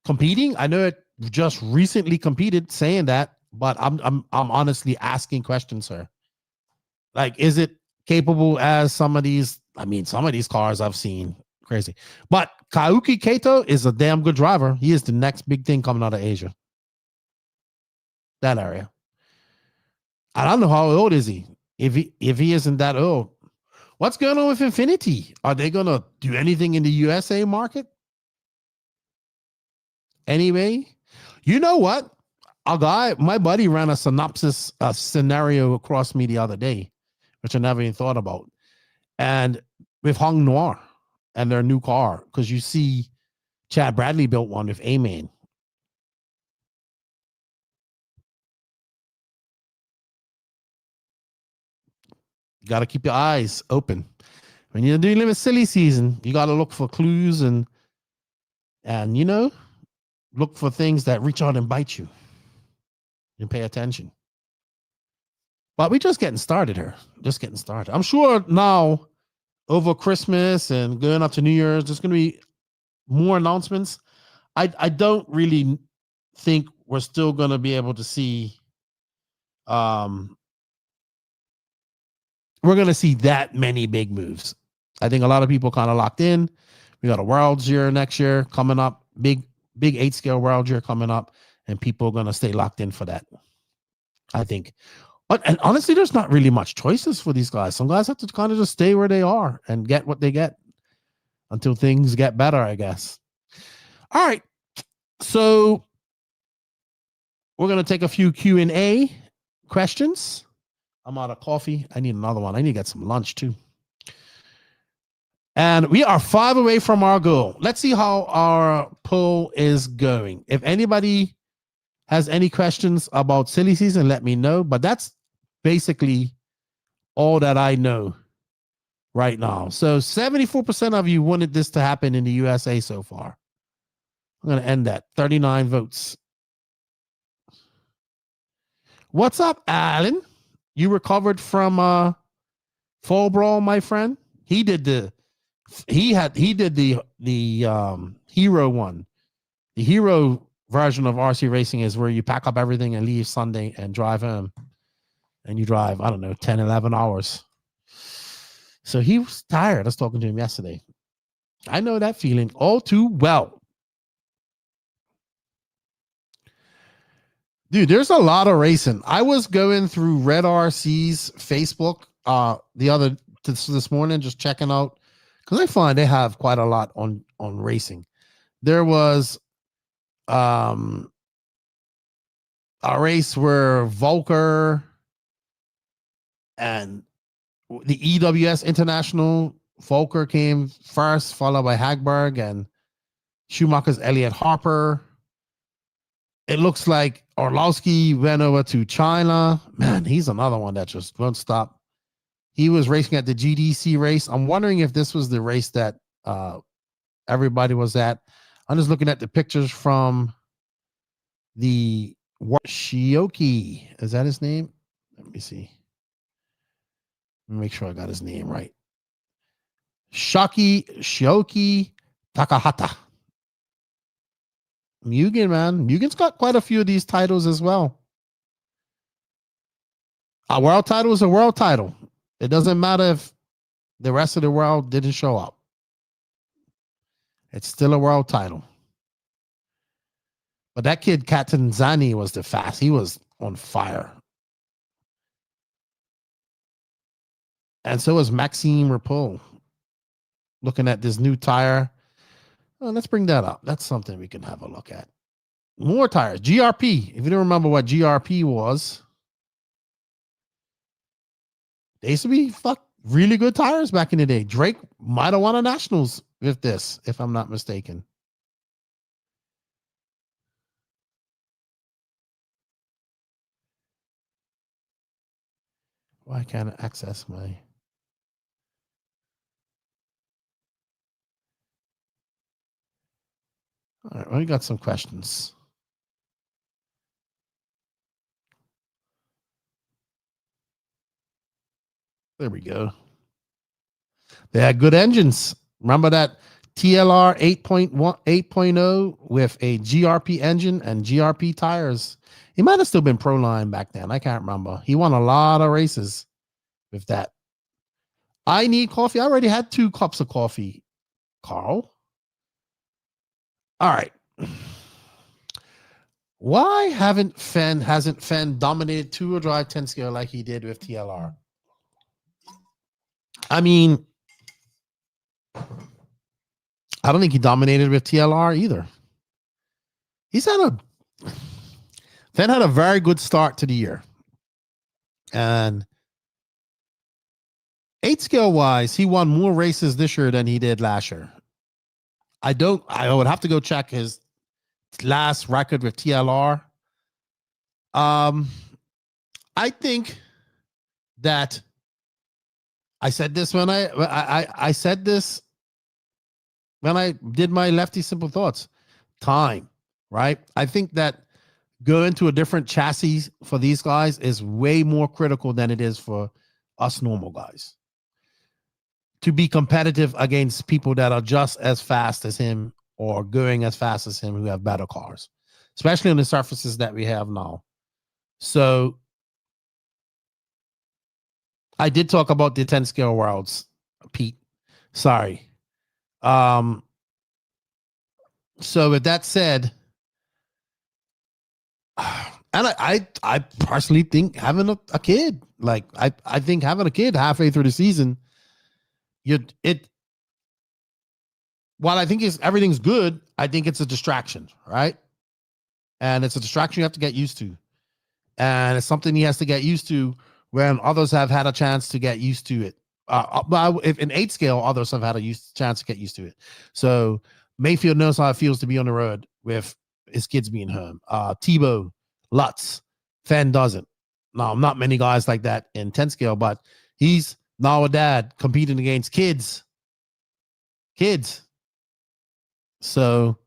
competing? I know it just recently competed, saying that, but I'm honestly asking questions, sir. Like, is it capable as some of these? I mean, some of these cars I've seen, crazy. But Kauki Kato is a damn good driver. He is the next big thing coming out of Asia. That area. I don't know how old is he. If he isn't that old, what's going on with Infinity? Are they gonna do anything in the USA market? Anyway, you know what? My buddy ran a synopsis scenario across me the other day, which I never even thought about. And with Hong Noir and their new car, because you see Chad Bradley built one with A-Man. You got to keep your eyes open. When you're dealing with silly season, you got to look for clues and look for things that reach out and bite you. And pay attention. But we're just getting started here. Just getting started. I'm sure now, over Christmas and going up to New Year's, there's going to be more announcements. I don't really think we're still going to be able to see we're going to see that many big moves. I think a lot of people kind of locked in. We got a World's Year next year coming up. Big 8-scale World Year coming up. And people are going to stay locked in for that, I think. And honestly, there's not really much choices for these guys. Some guys have to kind of just stay where they are and get what they get until things get better, I guess. All right. So we're going to take a few Q&A questions. I'm out of coffee. I need another one. I need to get some lunch too. And we are 5 away from our goal. Let's see how our poll is going. If anybody has any questions about silly season, let me know. But that's basically all that I know right now. So 74% of you wanted this to happen in the USA so far. I'm going to end that. 39 votes. What's up, Alan? You recovered from Fall Brawl, my friend? He did the hero one. The hero version of RC racing is where you pack up everything and leave Sunday and drive home. And you drive, I don't know, 10, 11 hours. So he was tired. I was talking to him yesterday. I know that feeling all too well. Dude, there's a lot of racing. I was going through Red RC's Facebook this morning, just checking out, because I find they have quite a lot on racing. There was a race where Volker and the EWS International, Volker came first, followed by Hagberg and Schumacher's Elliot Harper. It looks like Orlowski went over to China. Man, he's another one that just won't stop. He was racing at the GDC race. I'm wondering if this was the race that everybody was at. I'm just looking at the pictures from the Shioki. Is that his name? Let me see. Let me make sure I got his name right. Shioki Takahata. Mugen, man. Mugen's got quite a few of these titles as well. A world title is a world title. It doesn't matter if the rest of the world didn't show up. It's still a world title. But that kid, Catanzani, was the fast. He was on fire. And so was Maxime Rapol. Looking at this new tire. Oh, let's bring that up. That's something we can have a look at. More tires. GRP. If you don't remember what GRP was, they used to be really good tires back in the day. Drake might have won a Nationals with this, if I'm not mistaken. Why can't I access my... All right, we got some questions. There we go. They had good engines. Remember that TLR 8.0 with a GRP engine and GRP tires. He might have still been Pro Line back then. I can't remember. He won a lot of races with that. I need coffee. I already had 2 cups of coffee, Carl. All right. Why hasn't Fenn dominated 2-wheel drive 10 scale like he did with TLR? I mean, I don't think he dominated with TLR either. Fenn had a very good start to the year. And 8 scale wise, he won more races this year than he did last year. I would have to go check his last record with TLR. I think that I said this when I said this when I did my Lefty Simple Thoughts. Time, right? I think that going to a different chassis for these guys is way more critical than it is for us normal guys. To be competitive against people that are just as fast as him or going as fast as him who have better cars, especially on the surfaces that we have now. So I did talk about the 10 scale worlds, Pete. Sorry. So with that said, and I personally think having a kid, like I think having a kid halfway through the season, while I think everything's good, I think it's a distraction, right? And it's a distraction you have to get used to. And it's something he has to get used to when others have had a chance to get used to it. If in 8 scale, others have had a chance to get used to it. So Mayfield knows how it feels to be on the road with his kids being home. Tebow, Lutz, Fenn doesn't. Now, not many guys like that in 10 scale, but he's now a dad competing against kids. So,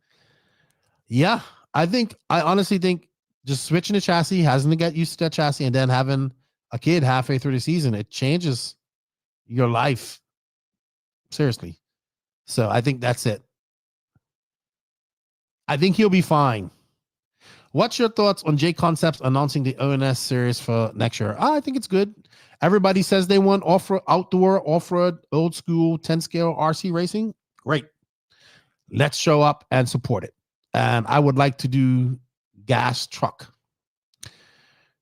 yeah, I honestly think just switching the chassis, having to get used to that chassis, and then having a kid halfway through the season, it changes your life. Seriously. So I think that's it. I think he'll be fine. What's your thoughts on J Concepts announcing the ONS series for next year? I think it's good. Everybody says they want outdoor, off-road, old school, 10 scale RC racing. Great. Let's show up and support it. And I would like to do gas truck.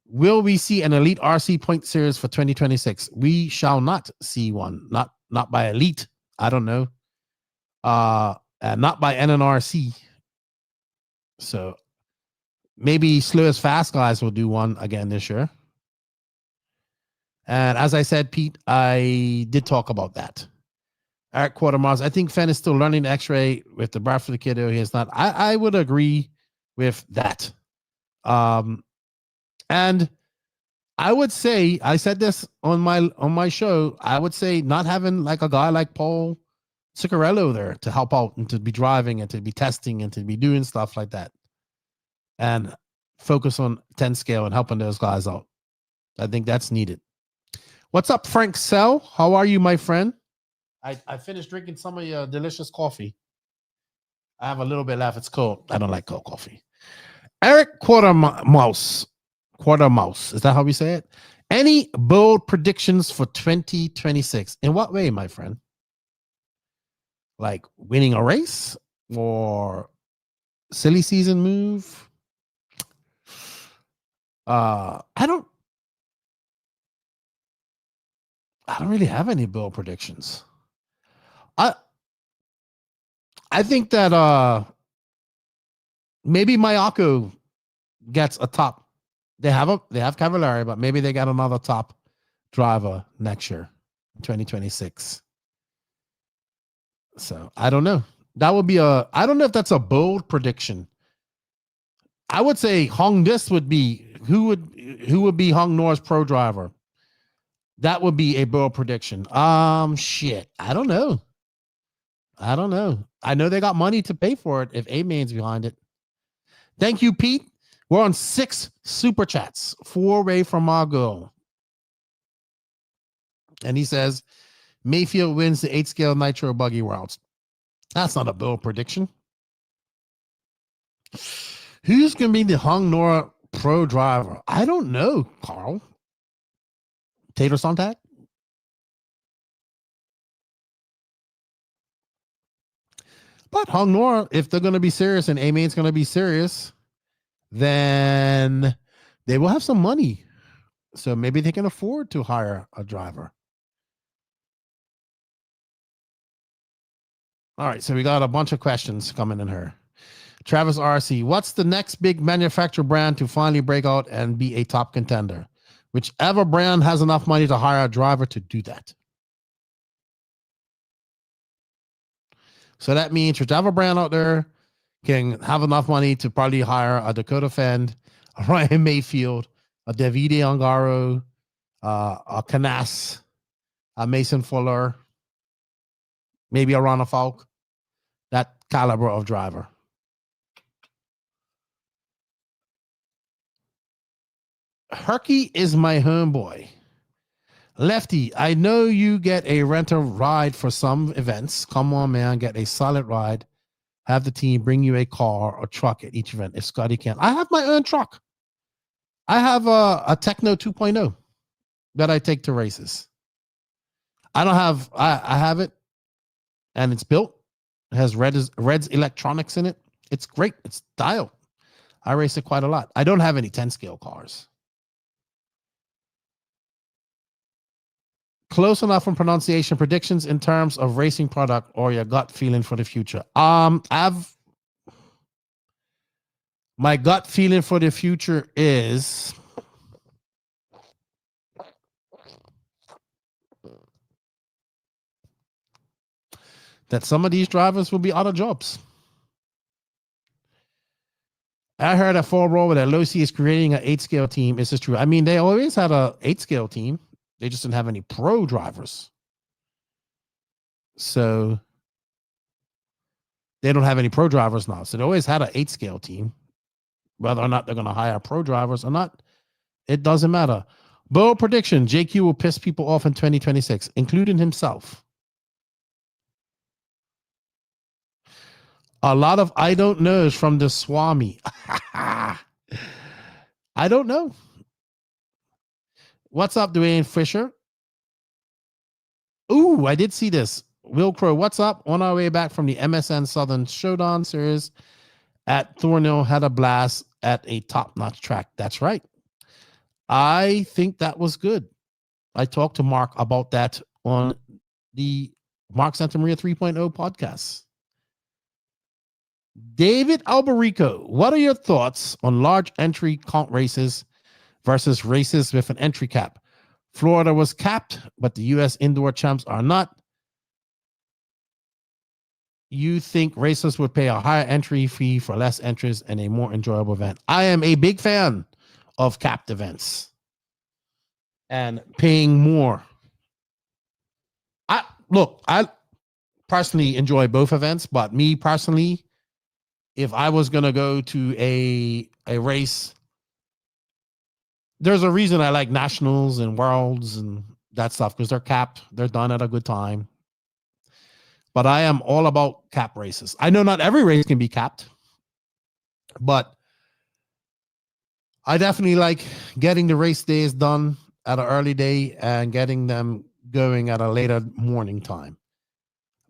Will we see an elite RC point series for 2026? We shall not see one. Not by elite. I don't know. And not by NNRC. So maybe Slow as Fast guys will do one again this year. And as I said, Pete, I did talk about that. Eric Quartermars, I think Fenn is still learning the X-ray with the bar for the kiddo. He is not. I would agree with that. And I would say, I said this on my show, I would say not having like a guy like Paul Ciccarello there to help out and to be driving and to be testing and to be doing stuff like that. And focus on 10 scale and helping those guys out. I think that's needed. What's up, Frank Sell? How are you, my friend? I finished drinking some of your delicious coffee. I have a little bit left. It's cold. I don't like cold coffee. Eric Quartermouse. Is that how we say it? Any bold predictions for 2026? In what way, my friend? Like winning a race or silly season move? I don't really have any bold predictions. I think that maybe Mayako gets a top. They have Cavallari, but maybe they got another top driver next year, 2026. So I don't know. That would be I don't know if that's a bold prediction. I would say Hong Dis would be who would be Hong Nor's pro driver. That would be a bold prediction. Shit. I don't know. I know they got money to pay for it if A-Main's behind it. Thank you, Pete. We're on 6 super chats. 4 away from our goal. And he says, Mayfield wins the 8-scale Nitro buggy routes. That's not a bold prediction. Who's going to be the Hong Nor pro driver? I don't know, Carl. Tater Sontag? But Hong Nor, if they're going to be serious and A-Main's going to be serious, then they will have some money. So maybe they can afford to hire a driver. All right, so we got a bunch of questions coming in here. Travis RC, what's the next big manufacturer brand to finally break out and be a top contender? Whichever brand has enough money to hire a driver to do that. So that means whichever brand out there can have enough money to probably hire a Dakota Fend, a Ryan Mayfield, a Davide Ongaro, a Canas, a Mason Fuller, maybe a Rana Falk. That caliber of driver. Herky is my homeboy. Lefty, I know you get a renter ride for some events. Come on, man, get a solid ride. Have the team bring you a car or truck at each event if Scotty can. I have my own truck. I have a Techno 2.0 that I take to races. I have it, and it's built. It has Red's electronics in it. It's great. It's dialed. I race it quite a lot. I don't have any 10-scale cars. Close enough on pronunciation. Predictions in terms of racing product or your gut feeling for the future. My gut feeling for the future is that some of these drivers will be out of jobs. I heard that Fall Brawl that Losi is creating an 8-scale team. Is this true? I mean, they always had a 8-scale team. They just didn't have any pro drivers. So they don't have any pro drivers now. So they always had an 8-scale team. Whether or not they're going to hire pro drivers or not, it doesn't matter. Bold prediction, JQ will piss people off in 2026, including himself. A lot of I don't knows from the Swami. I don't know. What's up, Dwayne Fisher? Ooh, I did see this. Will Crow, what's up? On our way back from the MSN Southern Showdown series at Thornhill, had a blast at a top-notch track. That's right. I think that was good. I talked to Mark about that on the Mark Santamaria 3.0 podcast. David Alberico, what are your thoughts on large entry count races versus races with an entry cap? Florida was capped, but the U.S. indoor champs are not. You think racers would pay a higher entry fee for less entries and a more enjoyable event? I am a big fan of capped events and paying more. I personally enjoy both events, but me personally, if I was going to go to a race, there's a reason I like nationals and worlds and that stuff, because they're capped. They're done at a good time. But I am all about cap races. I know not every race can be capped, but I definitely like getting the race days done at an early day and getting them going at a later morning time.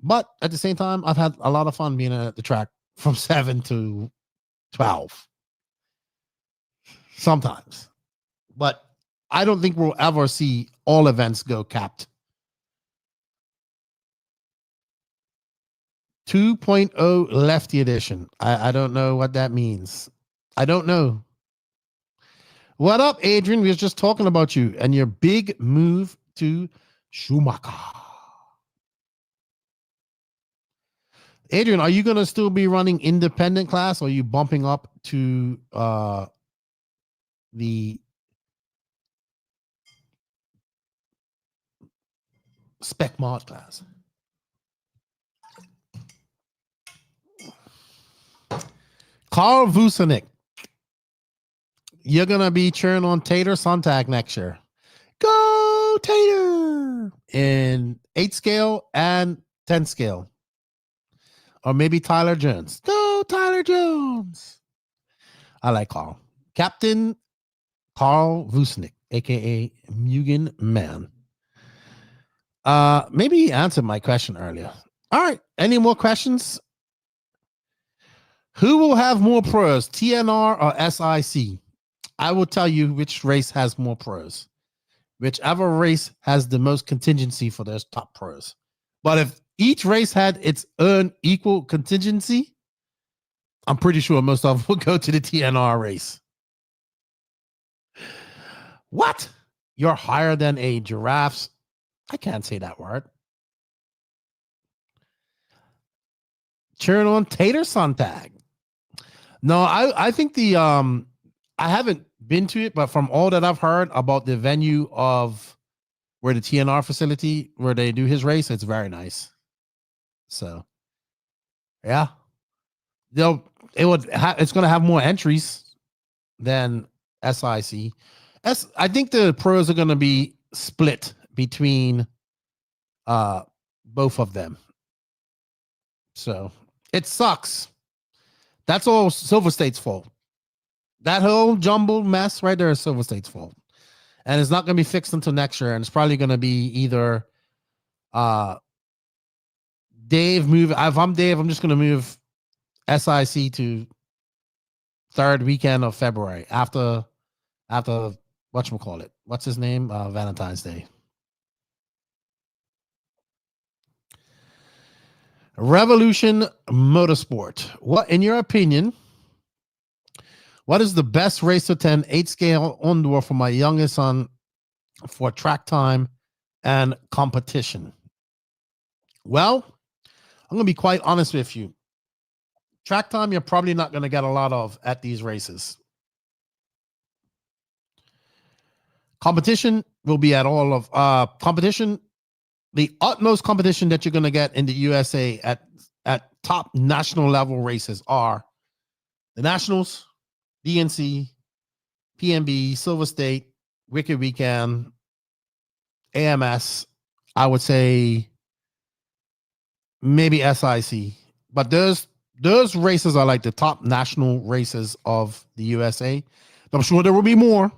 But at the same time, I've had a lot of fun being at the track from 7 to 12 sometimes. But I don't think we'll ever see all events go capped. 2.0 Lefty Edition. I don't know what that means. I don't know. What up, Adrian? We were just talking about you and your big move to Schumacher. Adrian, are you going to still be running independent class, or are you bumping up to the spec mod class? Carl Vucinic, you're going to be cheering on Tater Sontag next year. Go Tater! In 8 scale and 10 scale. Or maybe Tyler Jones. Go Tyler Jones! I like Carl. Captain Carl Vucinic, a.k.a. Mugen Man. Maybe he answered my question earlier. All right. Any more questions? Who will have more pros, TNR or SIC? I will tell you which race has more pros. Whichever race has the most contingency for those top pros. But if each race had its own equal contingency, I'm pretty sure most of them will go to the TNR race. What? You're higher than a giraffe's? I can't say that word. Cheering on Tater Sontag. No, I think the I haven't been to it, but from all that I've heard about the venue of where the TNR facility where they do his race, it's very nice. So, yeah, it's going to have more entries than SIC. I think the pros are going to be split between both of them. So it sucks. That's all Silver State's fault. That whole jumbled mess right there is Silver State's fault. And it's not going to be fixed until next year. And it's probably going to be either Dave move. If I'm Dave, I'm just going to move SIC to third weekend of February after whatchamacallit. What's his name? Valentine's Day. Revolution Motorsport. What, in your opinion, what is the best race to attend 8 scale on-door for my youngest son for track time and competition? Well, I'm going to be quite honest with you. Track time, you're probably not going to get a lot of at these races. Competition will be at all of competition. The utmost competition that you're going to get in the USA at top national level races are the Nationals, DNC, PNB, Silver State, Wicked Weekend, AMS. I would say maybe SIC, but those races are like the top national races of the USA. I'm sure there will be more.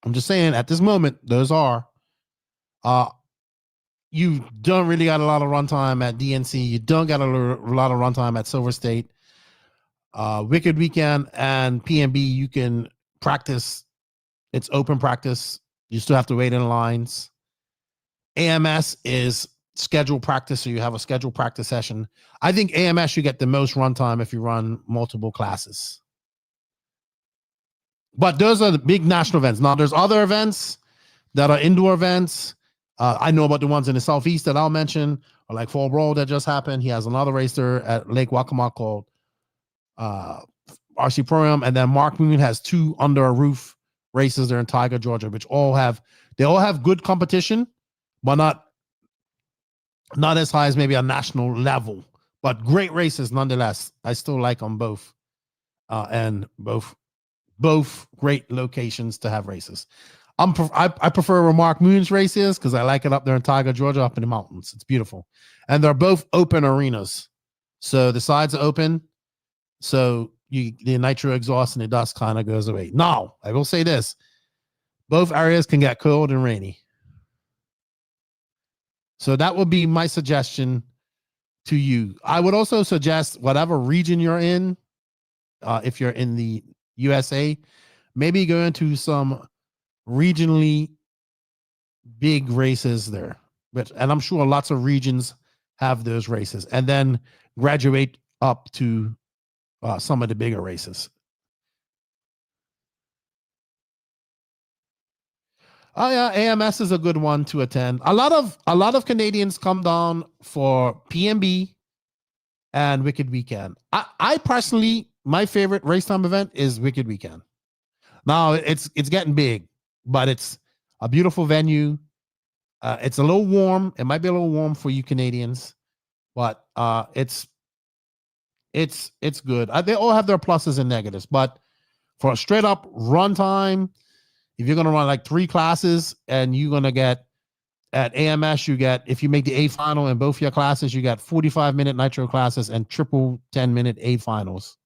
I'm just saying at this moment, those are. You don't really got a lot of runtime at DNC. You don't got a lot of runtime at Silver State. Wicked Weekend and PNB, you can practice. It's open practice. You still have to wait in lines. AMS is scheduled practice, so you have a scheduled practice session. I think AMS, you get the most runtime if you run multiple classes. But those are the big national events. Now, there's other events that are indoor events. I know about the ones in the Southeast that I'll mention, or like Fall Brawl that just happened. He has another racer at Lake Waccamaw called RC Pro-Am, and then Mark Moon has 2 under a roof races there in Tiger, Georgia, which all have good competition, but not as high as maybe a national level, but great races nonetheless. I still like them both, and both great locations to have races. I prefer where Mark Moon's race is because I like it up there in Tiger, Georgia, up in the mountains. It's beautiful. And they're both open arenas. So the sides are open. So the nitro exhaust and the dust kind of goes away. Now, I will say this. Both areas can get cold and rainy. So that would be my suggestion to you. I would also suggest whatever region you're in, if you're in the USA, maybe go into some regionally big races there, and I'm sure lots of regions have those races, and then graduate up to some of the bigger races. Oh yeah, AMS is a good one to attend. A lot of Canadians come down for PNB and Wicked Weekend. I personally, my favorite race time event is Wicked Weekend. Now it's getting big, but it's a beautiful venue. It's a little warm. It might be a little warm for you Canadians, but it's good. They all have their pluses and negatives, but for a straight up run time, if you're gonna run like 3 classes and you're gonna get at AMS, you get, if you make the A final in both your classes, you got 45-minute Nitro classes and triple 10-minute A finals.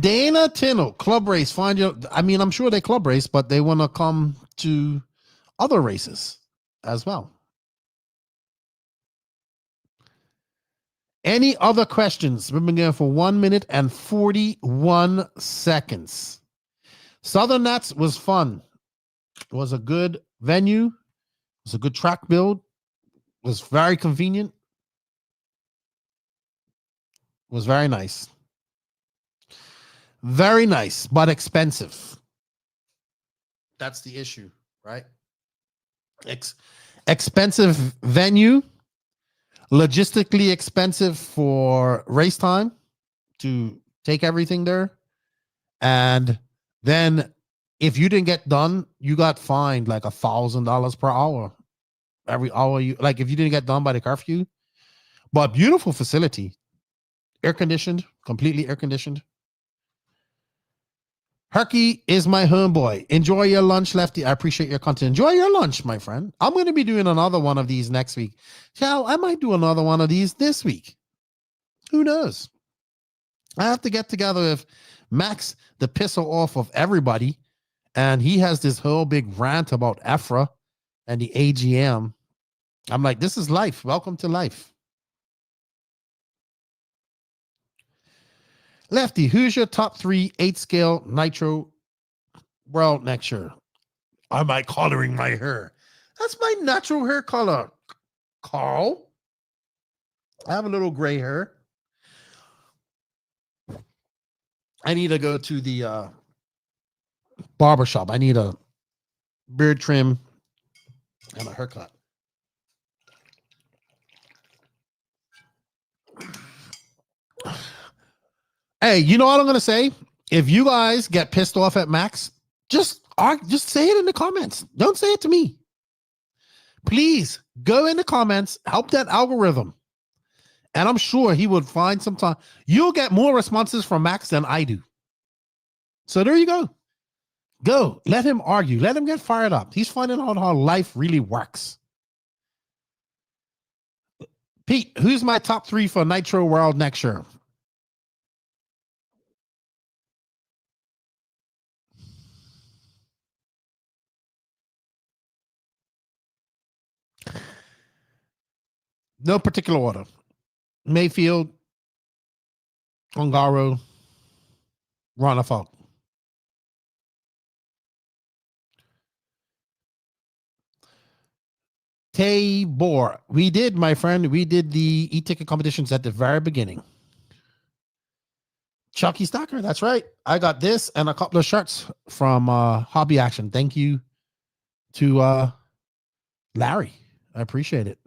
Dana Tino, club race. Find your, I mean, I'm sure they club race, but they want to come to other races as well. Any other questions? We've been going for 1 minute and 41 seconds. Southern Nats was fun. It was a good venue. It was a good track build. It was very convenient. It was very nice. Very nice, but expensive. That's the issue, right? Expensive venue, logistically expensive for race time to take everything there. And then if you didn't get done, you got fined like $1,000 per hour. Every hour you, like if you didn't get done by the curfew. But beautiful facility. Air conditioned, completely air conditioned. Herky is my homeboy. Enjoy your lunch, Lefty. I appreciate your content. Enjoy your lunch, my friend. I'm going to be doing another one of these next week. Hell, I might do another one of these this week. Who knows? I have to get together with Max, the pisser off of everybody. And he has this whole big rant about EFRA and the AGM. I'm like, this is life. Welcome to life. Lefty, who's your top 3 8-scale Nitro world next year? Am I coloring my hair? That's my natural hair color, Carl. I have a little gray hair. I need to go to the barbershop. I need a beard trim and a haircut. Hey, you know what I'm going to say? If you guys get pissed off at Max, just say it in the comments. Don't say it to me. Please go in the comments, help that algorithm. And I'm sure he would find some time. You'll get more responses from Max than I do. So there you go. Go. Let him argue. Let him get fired up. He's finding out how life really works. Pete, who's my top 3 for Nitro World next year? No particular order. Mayfield, Ongaro, Ronafalk. Tabor. We did, my friend. We did the e-ticket competitions at the very beginning. Chucky Stocker. That's right. I got this and a couple of shirts from Hobby Action. Thank you to Larry. I appreciate it.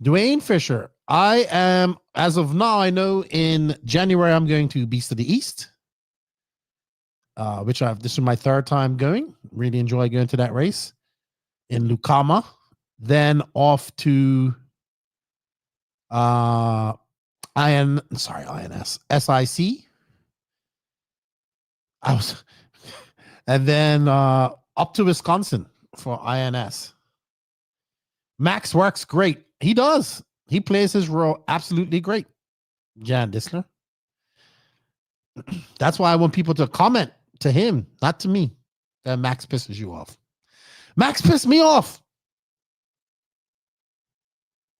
Dwayne Fisher. I am, as of now, I know in January I'm going to Beast of the East, which this is my 3rd time going. Really enjoy going to that race in Lucama. Then off to INS, SIC. And then up to Wisconsin for INS. Max works great. He does. He plays his role absolutely great. Jan Disler. That's why I want people to comment to him, not to me, that Max pisses you off. Max pissed me off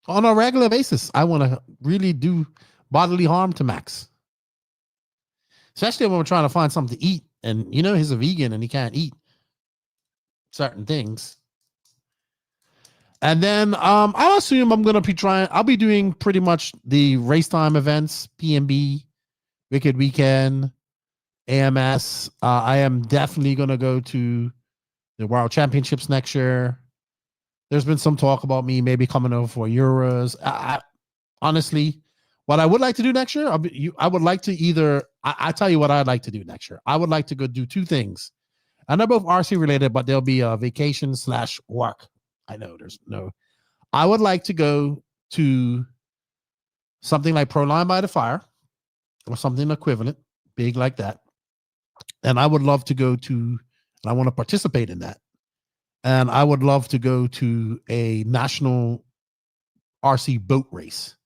on a regular basis. I want to really do bodily harm to Max, especially when we're trying to find something to eat. And, you know, he's a vegan and he can't eat certain things. And then I'll assume I'm going to be I'll be doing pretty much the race time events, PMB, Wicked Weekend, AMS. I am definitely going to go to the World Championships next year. There's been some talk about me maybe coming over for Euros. Honestly, what I would like to do next year, I would like to either, I tell you what I'd like to do next year. I would like to go do two things. And they're both RC related, but they'll be a vacation / work. I know there's no. I would like to go to something like Pro Line by the Fire or something equivalent, big like that. And I would love to go to, and I want to participate in that. And I would love to go to a national RC boat race.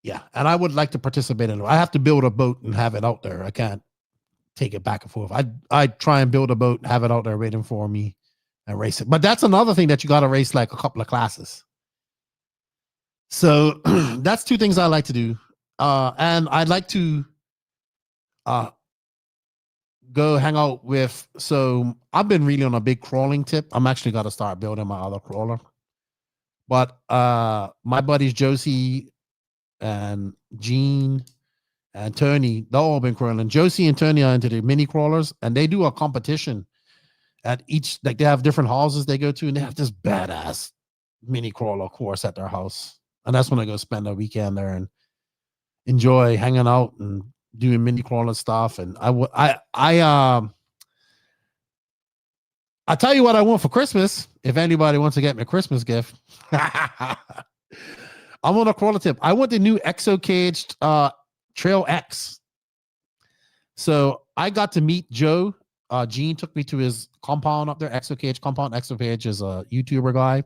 Yeah. And I would like to participate in it. I have to build a boat and have it out there. I can't take it back and forth. I'd try and build a boat, have it out there waiting for me and race it. But that's another thing that you got to race like a couple of classes. So that's two things I like to do. And I'd like to go hang out with, so I've been really on a big crawling tip. I'm actually got to start building my other crawler. But my buddies Josie and Gene and Tony, they've all been crawling. Josie and Tony are into the mini crawlers, and they do a competition at each, like they have different houses they go to, and they have this badass mini crawler course at their house. And that's when I go spend a weekend there and enjoy hanging out and doing mini crawler stuff. And I tell you what I want for Christmas. If anybody wants to get me a Christmas gift, I'm on a crawler tip. I want the new Exo Caged Trail X. So I got to meet Joe. Gene took me to his compound up there, Exo Cage compound. Exo Cage is a YouTuber guy.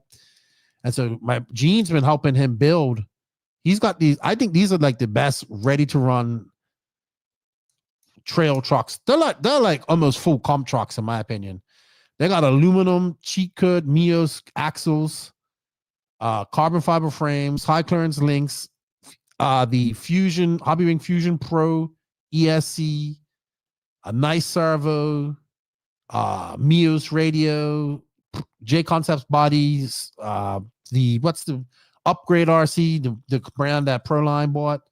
And so Gene's been helping him build. He's got these, I think these are like the best ready to run trail trucks. They're like almost full comp trucks in my opinion. They got aluminum, cheat code, Mios axles, carbon fiber frames, high clearance links, the Fusion, Hobby Fusion Pro, ESC, a nice servo, Mios radio, J Concepts bodies, what's the Upgrade RC, the brand that Proline bought.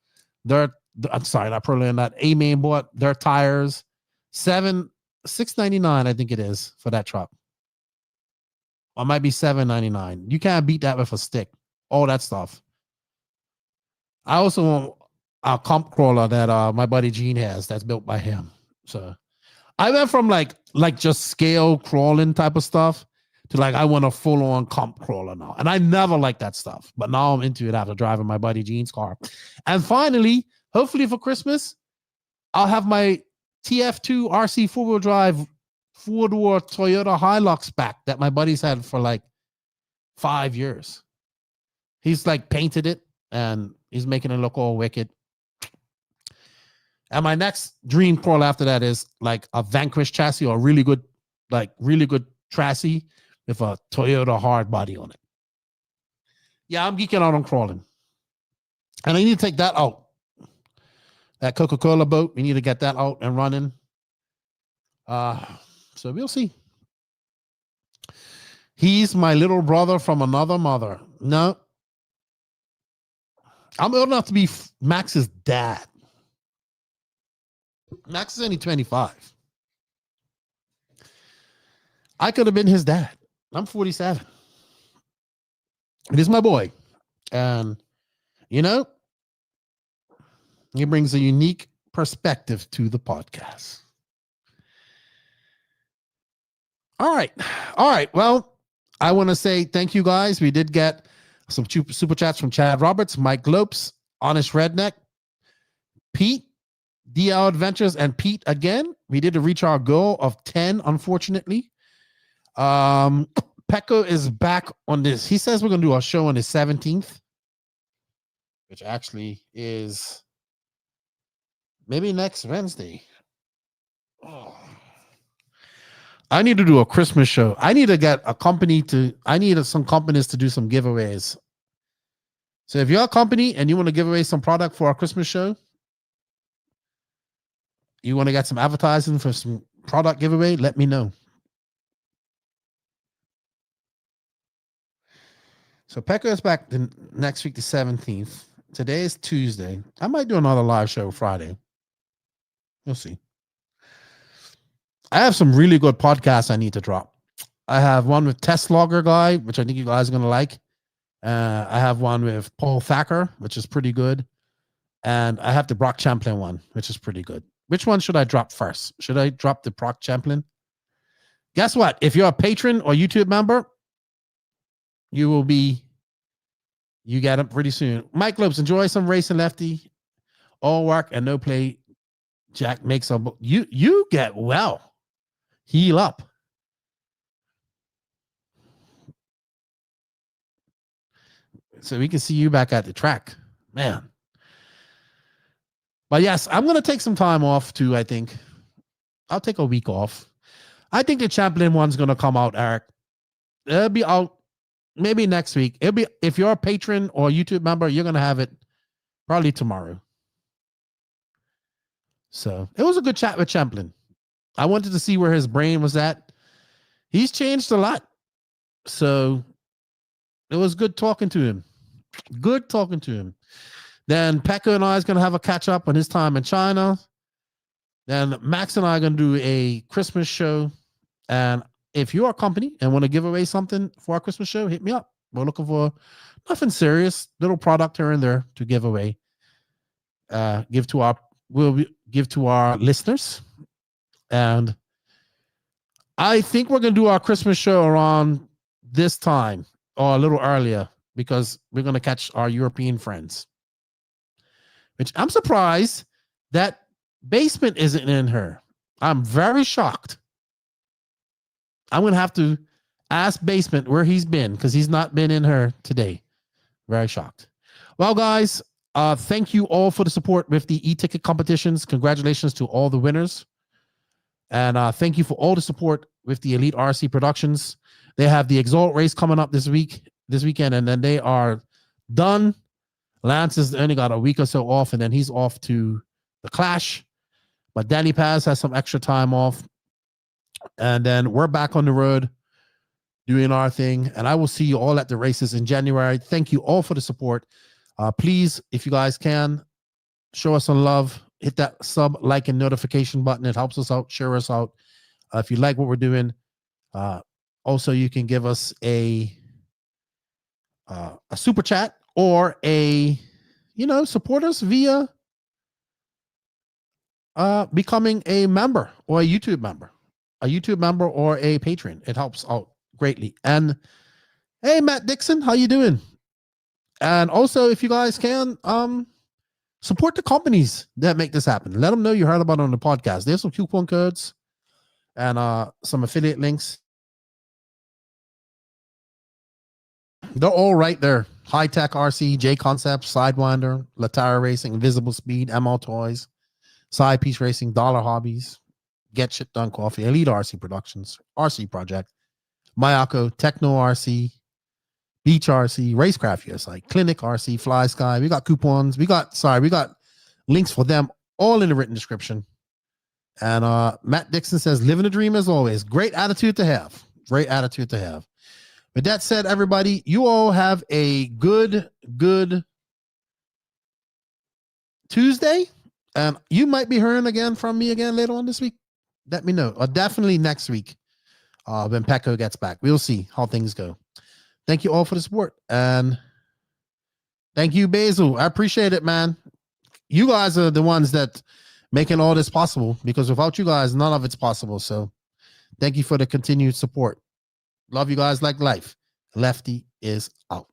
I'm sorry, not Proline, that A-Main bought their tires. $6.99, I think it is for that truck. Or it might be $7.99. You can't beat that with a stick. All that stuff. I also want a comp crawler that my buddy Gene has that's built by him. So I went from like just scale crawling type of stuff to like I want a full-on comp crawler now. And I never liked that stuff. But now I'm into it after driving my buddy Gene's car. And finally, hopefully for Christmas, I'll have my TF2 RC four-wheel drive four-door Toyota Hilux back that my buddy's had for like 5 years. He's like painted it and he's making it look all wicked. And my next dream crawl after that is like a Vanquish chassis or really good chassis with a Toyota hard body on it. Yeah, I'm geeking out on crawling. And I need to take that out. That Coca-Cola boat, we need to get that out and running. So we'll see. He's my little brother from another mother. No. I'm old enough to be Max's dad. Max is only 25. I could have been his dad. I'm 47. It is my boy. And, you know, he brings a unique perspective to the podcast. All right. Well, I want to say thank you guys. We did get some super chats from Chad Roberts, Mike Lopes, Honest Redneck, Pete, DL Adventures, and Pete again. We did reach our goal of 10, unfortunately. Pecco is back on this. He says we're going to do a show on the 17th, which actually is maybe next Wednesday. Oh. I need to do a Christmas show. I need to get a company I need some companies to do some giveaways. So if you're a company and you want to give away some product for our Christmas show, you want to get some advertising for some product giveaway, let me know. So Pecco is back next week, the 17th. Today is Tuesday. I might do another live show Friday. We'll see. I have some really good podcasts I need to drop. I have one with Test Logger Guy, which I think you guys are going to like. I have one with Paul Thacker, which is pretty good. And I have the Brock Champlin one, which is pretty good. Which one should I drop first? Should I drop the Brock Champlin? Guess what? If you're a patron or YouTube member, you get them pretty soon. Mike Lopes, enjoy some racing, Lefty. All work and no play. Jack makes a you get well. Heal up. So we can see you back at the track. Man. But yes, I'm going to take some time off too, I think. I'll take a week off. I think the Champlin one's going to come out, Eric. It'll be out maybe next week. It'll be, if you're a patron or YouTube member, you're going to have it probably tomorrow. So it was a good chat with Champlin. I wanted to see where his brain was at. He's changed a lot. So it was good talking to him. Good talking to him. Then Pekka and I is going to have a catch up on his time in China. Then Max and I are going to do a Christmas show. And if you're a company and want to give away something for our Christmas show, hit me up. We're looking for nothing serious, little product here and there to give away. We'll give to our listeners. And I think we're going to do our Christmas show around this time or a little earlier because we're going to catch our European friends. Which I'm surprised that Basement isn't in her. I'm very shocked. I'm going to have to ask Basement where he's been because he's not been in her today. Very shocked. Well, guys, thank you all for the support with the e-ticket competitions. Congratulations to all the winners. And thank you for all the support with the Elite RC Productions. They have the Exalt race coming up this weekend, and then they are done. Lance has only got a week or so off, and then he's off to the Clash. But Danny Paz has some extra time off. And then we're back on the road doing our thing. And I will see you all at the races in January. Thank you all for the support. Please, if you guys can, show us some love. Hit that sub, like, and notification button. It helps us out. Share us out. If you like what we're doing, also you can give us a super chat or support us via becoming a member or a YouTube member or a patron. It helps out greatly. And hey, Matt Dixon, how you doing? And also, if you guys can, support the companies that make this happen. Let them know you heard about it on the podcast. There's some coupon codes and some affiliate links. They're all right there. High Tech RC, J Concepts, Sidewinder, Latara Racing, Invisible Speed, ML Toys, Side Piece Racing, Dollar Hobbies, Get Shit Done Coffee, Elite RC Productions, RC Project, Mayako, Techno RC, Beach RC, Racecraft USA, Clinic RC, Fly Sky. We got coupons. We got links for them all in the written description. And Matt Dixon says, living a dream as always. Great attitude to have. Great attitude to have. With that said, everybody, you all have a good Tuesday. And you might be hearing from me again later on this week. Let me know. Or definitely next week when Pecco gets back. We'll see how things go. Thank you all for the support. And thank you, Basil. I appreciate it, man. You guys are the ones that making all this possible because without you guys, none of it's possible. So thank you for the continued support. Love you guys like life. Lefty is out.